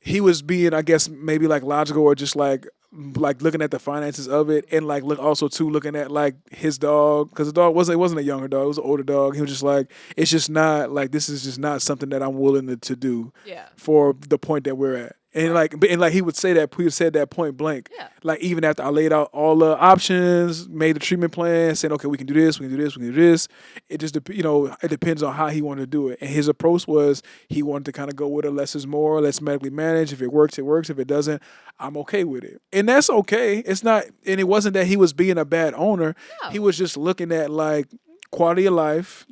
he was being, I guess, maybe like logical or just like looking at the finances of it, and like look also too looking at like his dog, because the dog wasn't a younger dog, it was an older dog. He was just like, it's just not like, this is just not something that I'm willing to do Yeah. for the point that we're at. And Right. like he would say that, he said that point blank. Yeah. Like even after I laid out all the options, made the treatment plan, saying, okay, we can do this, we can do this, we can do this. It just it depends on how he wanted to do it. And his approach was he wanted to kind of go with a less is more, let's medically manage. If it works, it works. If it doesn't, I'm okay with it. And that's okay. It's not, and it wasn't that he was being a bad owner. No. He was just looking at like quality of life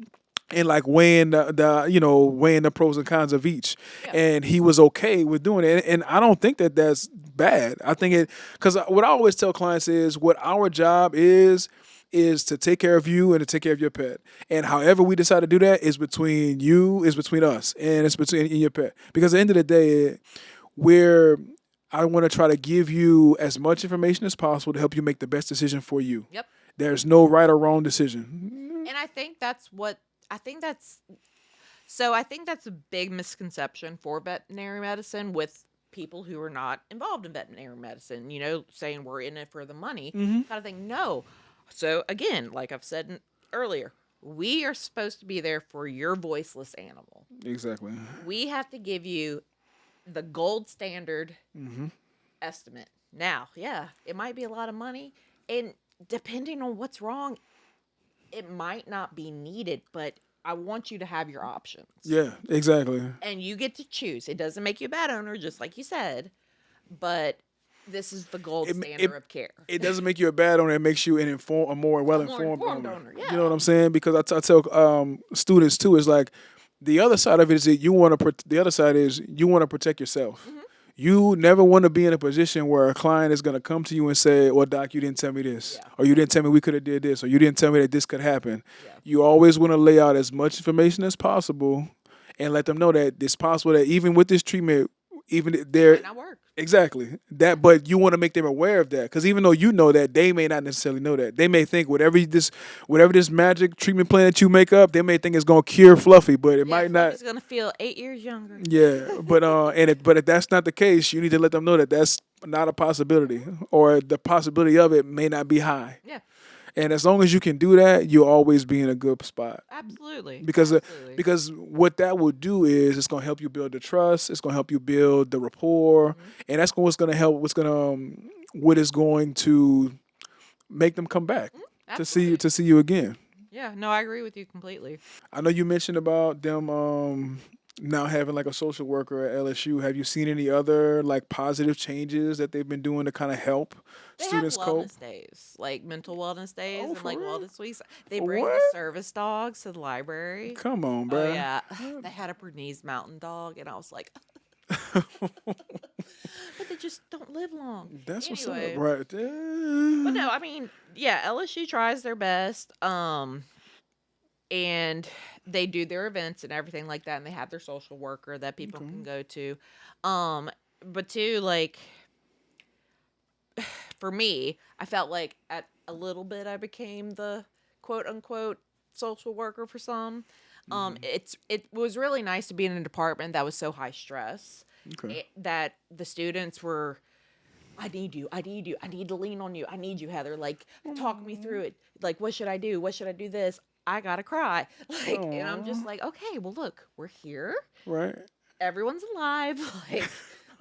and like weighing weighing the pros and cons of each. Yeah. And he was okay with doing it. And I don't think that that's bad. I think because what I always tell clients is what our job is to take care of you and to take care of your pet. And however we decide to do that is between us, and it's between you and your pet. Because at the end of the day, I want to try to give you as much information as possible to help you make the best decision for you. Yep. There's no right or wrong decision. And I think that's a big misconception for veterinary medicine with people who are not involved in veterinary medicine, saying we're in it for the money kind of thing. No. So again, like I've said earlier, we are supposed to be there for your voiceless animal. Exactly. We have to give you the gold standard estimate. Now, yeah, it might be a lot of money, and depending on what's wrong, it might not be needed, but I want you to have your options. Yeah, exactly. And you get to choose. It doesn't make you a bad owner, just like you said, but this is the gold standard of care. It doesn't make you a bad owner. It makes you a more well-informed owner. Yeah. You know what I'm saying? Because I tell students too, is like the other side of it is that you want to protect yourself. Mm-hmm. You never want to be in a position where a client is going to come to you and say, well, doc, you didn't tell me this, or you didn't tell me we could have did this, or you didn't tell me that this could happen. Yeah. You always want to lay out as much information as possible and let them know that it's possible that even with this treatment, even there, Might not work. exactly that, but you want to make them aware of that, because even though you know that, they may not necessarily know that. They may think whatever this magic treatment plan that you make up, they may think it's gonna cure Fluffy, but it might not. It's gonna feel 8 years younger. Yeah, but but if that's not the case, you need to let them know that that's not a possibility, or the possibility of it may not be high. Yeah. And as long as you can do that, you'll always be in a good spot. Absolutely. Because what that will do is it's going to help you build the trust. It's going to help you build the rapport, and that's what's going to help. What is going to make them come back to see you again. Yeah. No, I agree with you completely. I know you mentioned about them now having like a social worker at LSU. Have you seen any other like positive changes that they've been doing to kind of help students have cope? wellness days, like mental wellness days, Oh, and for like real? wellness weeks. They bring the What? service dogs to the library. Come on, Oh bro. yeah, they had a Bernese Mountain Dog, and I was like, but they just don't live long. That's what's Anyway. up, right there. But no, I mean, yeah, LSU tries their best, and they do their events and everything like that, and they have their social worker that people can go to, but too, like, for me, I felt like at a little bit I became the quote unquote social worker for some. It was really nice to be in a department that was so high stress, Okay. that the students were I need you. I need you. I need to lean on you. I need you, Heather. Like, talk me Aw. through it. Like, what should I do? What should I do this? I gotta cry. Like, and I'm just Aw. like, okay, well, look, we're here. Right. Everyone's alive.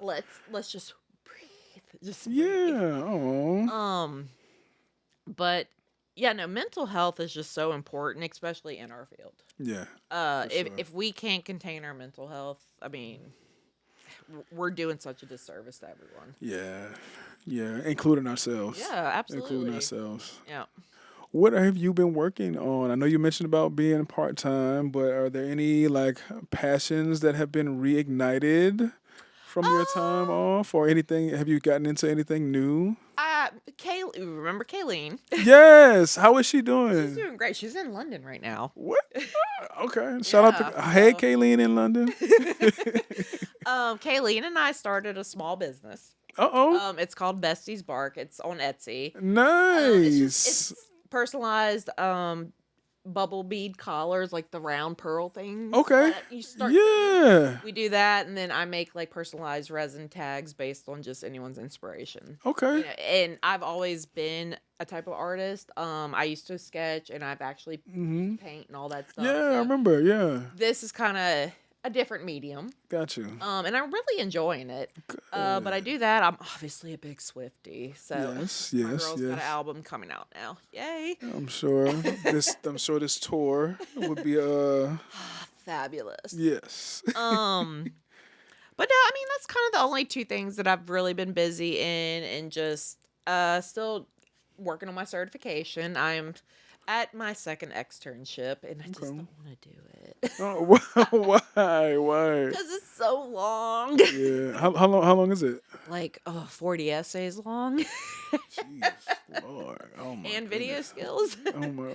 Like, let's just breathe. Just breathe. Yeah. Oh. Um, but yeah, no, mental health is just so important, especially in our field. Yeah. For If sure. if we can't contain our mental health, I mean, we're doing such a disservice to everyone. Yeah. Yeah. Including ourselves. Yeah, Including absolutely. ourselves. Yeah. What have you been working on? I know you mentioned about being part time, but are there any like passions that have been reignited from your time Um, off, or anything? Have you gotten into anything new? Remember Kayleen? Yes. How is she She's doing? doing great. She's in London right now. What? Okay. Shout out Yeah. to Hey So, Kayleen in London. Kayleen and I started a small business. Uh oh. It's called Bestie's Bark. It's on Etsy. Nice. It's personalized bubble bead collars, like the round pearl things Okay. that you start. Yeah. We do that, and then I make like personalized resin tags based on just anyone's inspiration. Okay. And I've always been a type of artist. I used to sketch, and I've actually used to paint and all that stuff. Yeah, I So remember. Yeah. this is kind of a different medium. Got you. And I'm really enjoying it. But I do that. I'm obviously a big Swiftie, so Yes, my yes, girl's got an yes. album coming out now. Yay! I'm sure this tour would be Fabulous. yes. But no, I mean that's kind of the only two things that I've really been busy in, and just still working on my certification. I'm at my second externship, and I just Okay. don't want to do it Oh, why? because it's so long. Yeah. How long is it? Like 40 essays long, Jeez, Lord. Oh my and video goodness. skills. Oh my.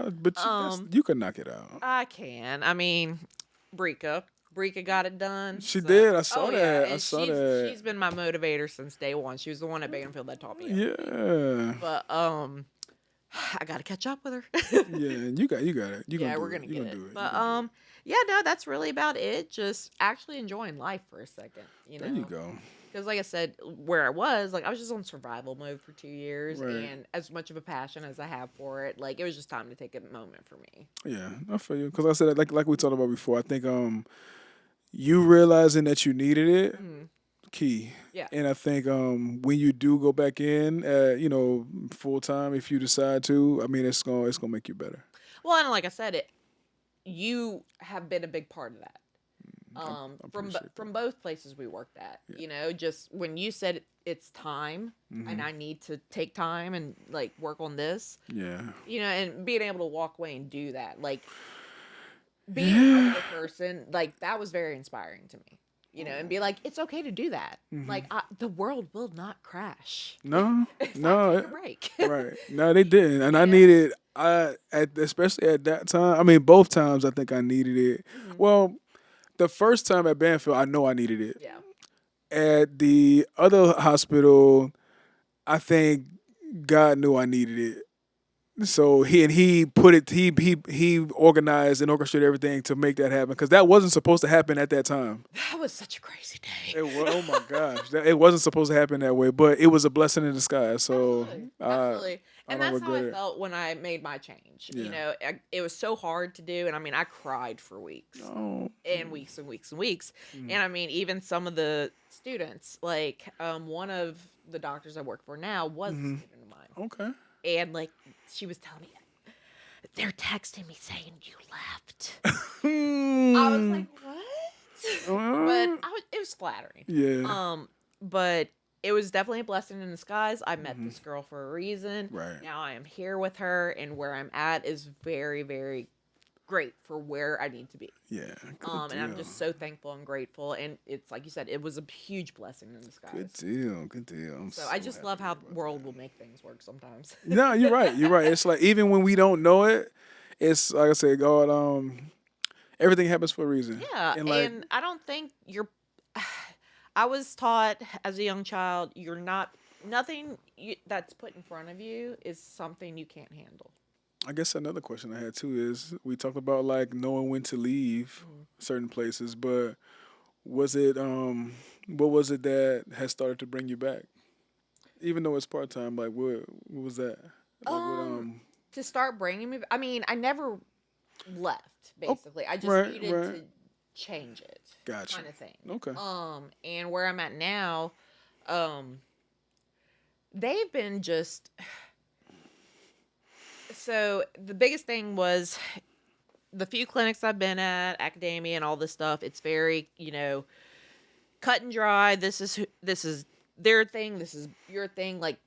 But Um, you can knock it out. I can. I mean, Brika got it done. She So. did. I saw Oh that. yeah, I and saw she's that. she's been my motivator since day one. She was the one at Banfield that taught me everything. Yeah. But I gotta catch up with her. Yeah. You got it. You Yeah, gonna we're do it. gonna You get gonna it. do it. You But gonna do it. yeah, no, that's really about it. Just actually enjoying life for a second, There you go. Because like I said, where I was, like I was just on survival mode for 2 years, Right. and as much of a passion as I have for it, like it was just time to take a moment for me. Yeah, I feel you. Because I said, like we talked about before, I think you realizing that you needed it, Mhm. key. Yeah. And I think when you do go back in, full time, if you decide to, I mean, it's gonna make you better. Well, and like I said, you have been a big part of that. I From appreciate that. from both places we worked at, just when you said it's time, and I need to take time and like work on this, Yeah. and being able to walk away and do that, like being a regular person, like that was very inspiring to me. And be like, it's okay to do that. Like the world will not crash. No, If no, I take a break. right. No, they didn't, and I needed. Especially at that time. I mean, both times I think I needed it. Well, the first time at Banfield, I know I needed it. Yeah. At the other hospital, I think God knew I needed it. So he put it he organized and orchestrated everything to make that happen, because that wasn't supposed to happen at that time. That was such a crazy day. Oh my gosh, it wasn't supposed to happen that way, but it was a blessing in disguise. So Absolutely. And don't that's how I regret it. felt when I made my change. Yeah. It was so hard to do. And I mean, I cried for weeks Oh, and weeks and weeks and weeks. And I mean, even some of the students, like one of the doctors I work for now was a student of mine. okay. And like, she was telling me, they're texting me saying you left. Hmm. I was like, what? But it was flattering. Yeah. But it was definitely a blessing in disguise. I met this girl for a reason. Right. Now I am here with her, and where I'm at is very, very great for where I need to be. Yeah. And I'm just so thankful and grateful. And it's like you said, it was a huge blessing in disguise. Good deal. I'm So I just happy love how about the world will make things work sometimes. No, you're right. You're right. It's like even when we don't know it, it's like I said, God, everything happens for a reason. Yeah, And like, and I don't think I was taught as a young child, nothing that's put in front of you is something you can't handle. I guess another question I had too is we talked about like knowing when to leave certain places, but was it what was it that has started to bring you back? even though it's part time, like what was that? Like what Um, to start bringing me, I mean, I never left. Oh, Basically, I just right, needed right. to change it, Gotcha. kind of thing. Okay. And where I'm at now, um, they've been just so the biggest thing was the few clinics I've been at, academia, and all this stuff. It's very, cut and dry. This is their thing. This is your thing, like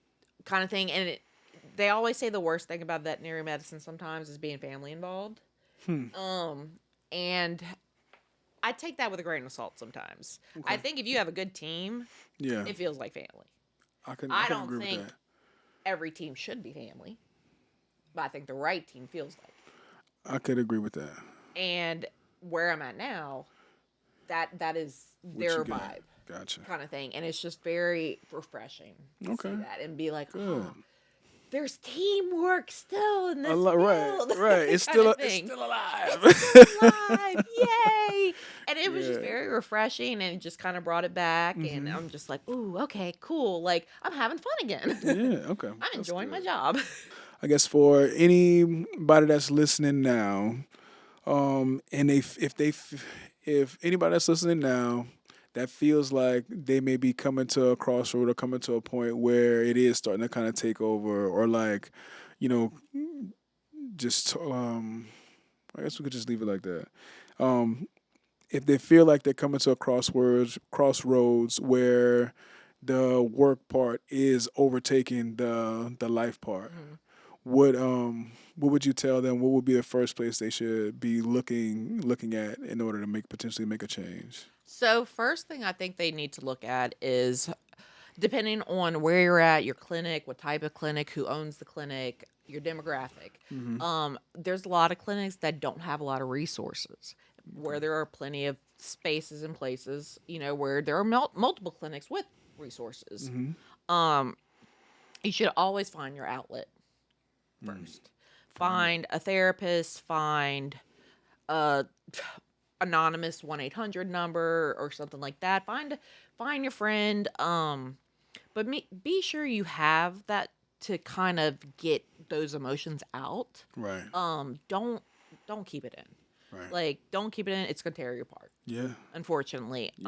kind of thing. And they always say the worst thing about veterinary medicine sometimes is being family involved. Hmm. And I take that with a grain of salt sometimes. Okay. I think if you have a good team, Yeah. it feels like family. I can I don't agree with think that. every team should be family, but I think the right team feels like it. I could agree with that. And where I'm at now, that is What their you got? vibe Gotcha. kind of thing. And it's just very refreshing to Okay. see that and be like, Good. oh, there's teamwork still in this Right, field. right. It's kind still of it's thing. still alive. It's still alive. Yay. And it was just Yeah. very refreshing, and it just kind of brought it back. And I'm just like, ooh, okay, cool. Like, I'm having fun again. Yeah. Okay. I'm That's enjoying my good. job. I guess for anybody that's listening now, and if anybody that's listening now that feels like they may be coming to a crossroad or coming to a point where it is starting to kind of take over, or like, you know, just I guess we could just leave it like that. Um, if they feel like they're coming to a crossroads where the work part is overtaking the life part, what would you tell them? What would be the first place they should be looking at in order to potentially make a change? So, first thing I think they need to look at is depending on where you're at, your clinic, what type of clinic, who owns the clinic, your demographic. There's a lot of clinics that don't have a lot of resources, where there are plenty of spaces and places, where there are multiple clinics with resources. You should always find your outlet first. Find a therapist, find a anonymous 1-800 number or something like that. Find your friend. But be sure you have that to kind of get those emotions out. Right. Don't keep it in. Right. Like, don't keep it in. It's gonna tear you apart. Yeah. Unfortunately. Yes.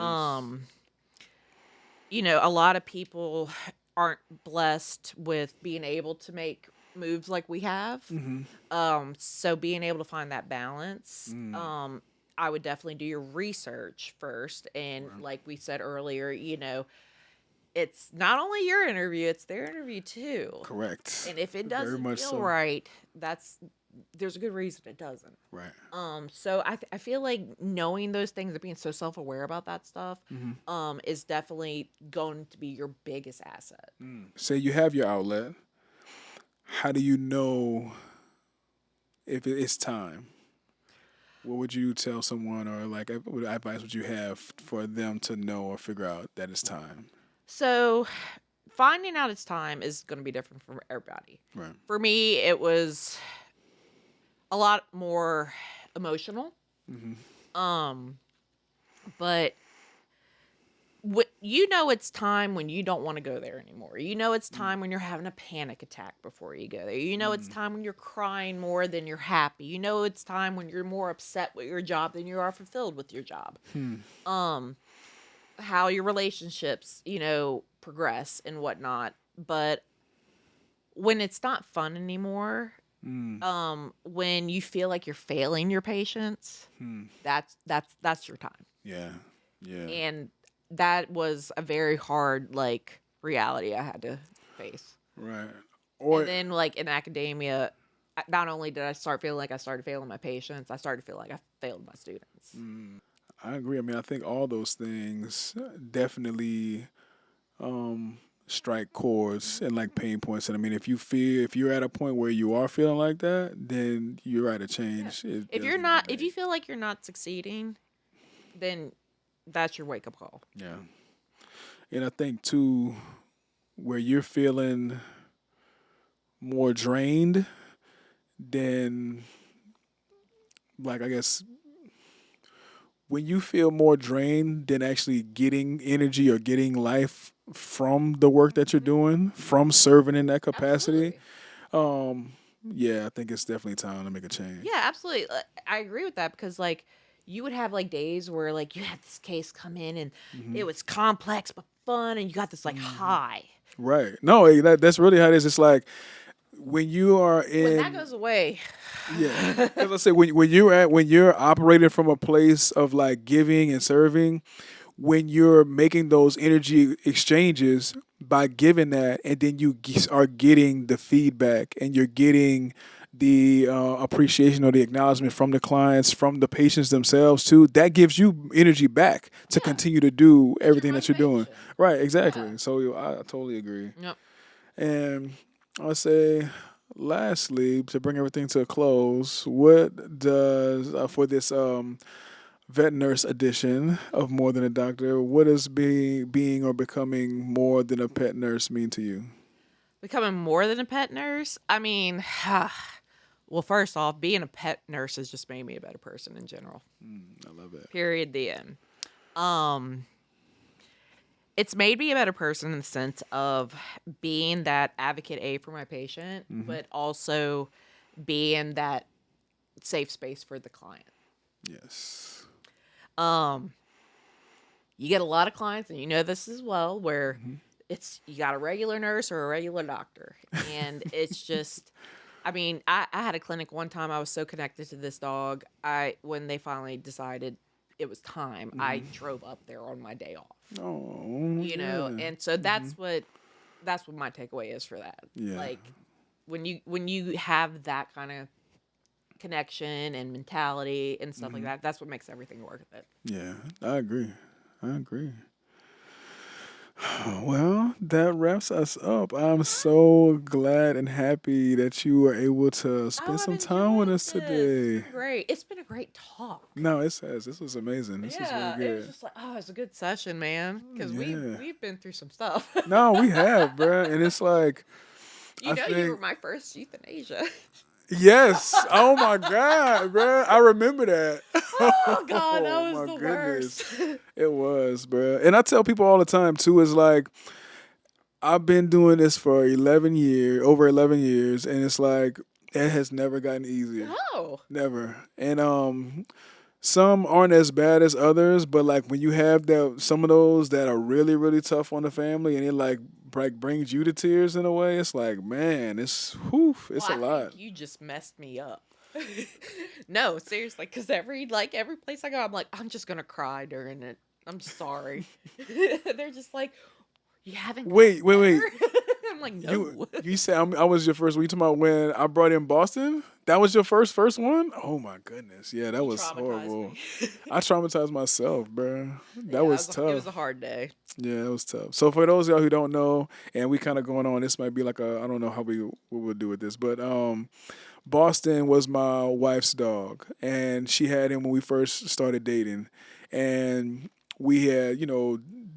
A lot of people aren't blessed with being able to make moves like we have. So being able to find that balance, I would definitely do your research first. And like we said earlier, it's not only your interview, it's their interview too. Correct. And if it Very doesn't much feel so. right, there's a good reason it doesn't. Right. So I feel like knowing those things and being so self-aware about that stuff, is definitely going to be your biggest asset. Say you have your outlet. How do you know if it's time? What would you tell someone, or like what advice would you have for them to know or figure out that it's time? So finding out it's time is going to be different for everybody. Right. For me, it was a lot more emotional. But it's time when you don't want to go there anymore. It's time when you're having a panic attack before you go there. It's time when you're crying more than you're happy. It's time when you're more upset with your job than you are fulfilled with your job. How your relationships, progress and whatnot. But when it's not fun anymore, when you feel like you're failing your patients, that's your time. Yeah. Yeah. And that was a very hard, reality I had to face. Right. Or And then, in academia, not only did I start feeling like I started failing my patients, I started feeling like I failed my students. I agree. I mean, I think all those things definitely strike chords and pain points. And I mean, if you're at a point where you are feeling like that, then you're at a change. Yeah. It If does you're need to not, be if you made. feel like you're not succeeding, then that's your wake up call. Yeah. And I think too, where you're feeling more drained than, I guess, when you feel more drained than actually getting energy or getting life from the work that you're doing, from serving in that capacity, Absolutely. um, yeah, I think it's definitely time to make a Yeah, change. absolutely. I agree with that because like you would have like days where like you had this case come in and Hmm. it was complex but fun and you got this like Hmm. high. Right. No, that's really how it is. It's like when you are When that in, goes away. yeah, because I say when you're operating from a place of like giving and serving, when you're making those energy exchanges by giving that, and then are getting the feedback and you're getting the appreciation or the acknowledgement from the clients, from the patients themselves too, that gives you energy back to Yeah, continue to do it's your everything that you're doing. motivation. Right, Yeah. exactly. So I totally agree. Yep. And I'll say, lastly, to bring everything to a close, what does for this vet nurse edition of More Than a Doctor, what does being or becoming more than a pet nurse mean to you? Becoming more than a pet nurse. I mean, well, first off, being a pet nurse has just made me a better person in general. I love that. Period. The end. Um, it's made me a better person in the sense of being that advocate A for my patient, Hmm. but also being that safe space for the client. Yes. Um, you get a lot of clients, and you know this as well, where Hmm. it's you got a regular nurse or a regular doctor, and it's just. I mean, I had a clinic one time. I was so connected to this dog. When they finally decided it was time, I Hmm. drove up there on my day off. Oh, yeah. And so Hmm. that's what my takeaway is for that. Yeah. Like when you have that kind of connection and mentality and stuff like Hmm. that, that's what makes everything worth it. Yeah. I agree. I agree. Well, that wraps us up. I'm so glad and happy that you were able to spend Oh, I've some time with enjoyed us this. It's today. been great. It's been a great talk. No, it says this was amazing. This was really Yeah, it was good. just like, oh, it's a good session, man. Because Yeah. we've been through some stuff. No, we have, bruh. And it's like, You I know, you were think, my first euthanasia. yes. Oh my God, bruh. I remember that. Oh God, that Oh was my the goodness. worst. It was, bruh. And I tell people all the time, too, is like, I've been doing this for 11 years, over 11 years, and it's like, it has never gotten easier. No. Never. And some aren't as bad as others, but like when you have some of those that are really, really tough on the family, and it like brings you to tears in a way, it's like, man, Well, it's a I lot. think you just messed me up. No, seriously, because every place I go, I'm like, I'm just gonna cry during it. I'm just sorry. They're just like, you haven't gotten Wait. better. I'm like, You no. you said I was your first. Were you talking about when I brought in Boston? That was your first one? Oh my goodness, yeah, that You was traumatized horrible. me. I traumatized myself, bro. That Yeah, was it was a tough. hard day. Yeah, it was tough. So for those of y'all who don't know, and we kind of going on, this might be like I don't know how what we'll do with this, but Boston was my wife's dog, and she had him when we first started dating, and we had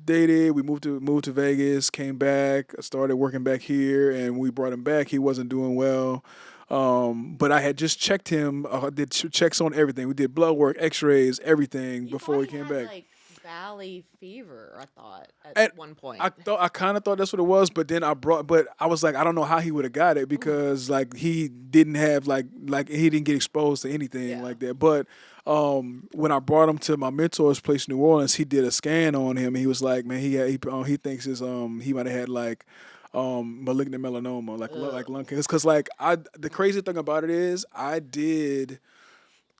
dated. We moved to Vegas, came back, started working back here, and we brought him back. He wasn't doing well. But I had just checked him, did checks on everything. We did blood work, X-rays, everything You before thought he he came had back. like valley fever, I thought, at And one point. I kind of thought that's what it was, but then but I was like, I don't know how he would have got it Ooh, because like he didn't have like he didn't get exposed to anything yeah. like that. But when I brought him to my mentor's place in New Orleans, he did a scan on him, and he was like, man, he thinks he might have had like malignant melanoma, like Ugh. lung cancer. Because like the crazy thing about it is I did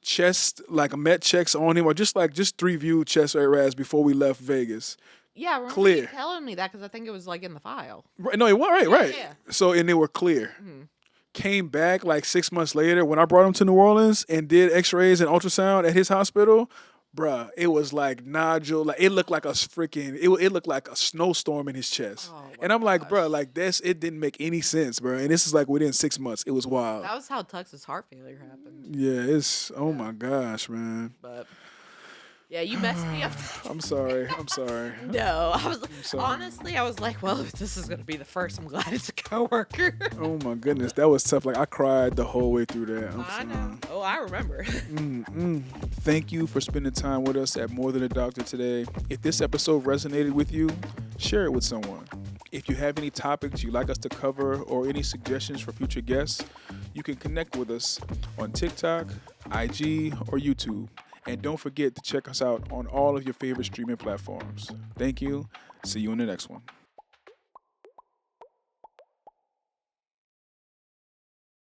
chest like met checks on him, or just 3 view chest rads before we left Vegas. Yeah, I remember you Clear. telling me that because I think it was like in the file. Right, no, it was right, Yeah, right. yeah. So and they were clear. Mhm. Came back like 6 months later when I brought him to New Orleans and did X-rays and ultrasound at his hospital. Bruh, it was like nodule, like it looked like a freaking, it looked like a snowstorm in his chest. Oh my And I'm like, bruh, gosh. like it didn't make any sense, bruh. And this is like within 6 months. It was wild. That was how Tux's heart failure happened. Yeah, oh Yeah. my gosh, man. But Yeah, you messed me up. I'm sorry. I'm sorry. No, I was sorry. honestly, I was like, well, if this is gonna be the first, I'm glad it's a coworker. Oh my goodness, that was tough. Like I cried the whole way through that. I'm I sorry. know. Oh, I remember. Thank you for spending time with us at More Than a Doctor today. If this episode resonated with you, share it with someone. If you have any topics you'd like us to cover or any suggestions for future guests, you can connect with us on TikTok, IG, or YouTube. And don't forget to check us out on all of your favorite streaming platforms. Thank you. See you in the next one.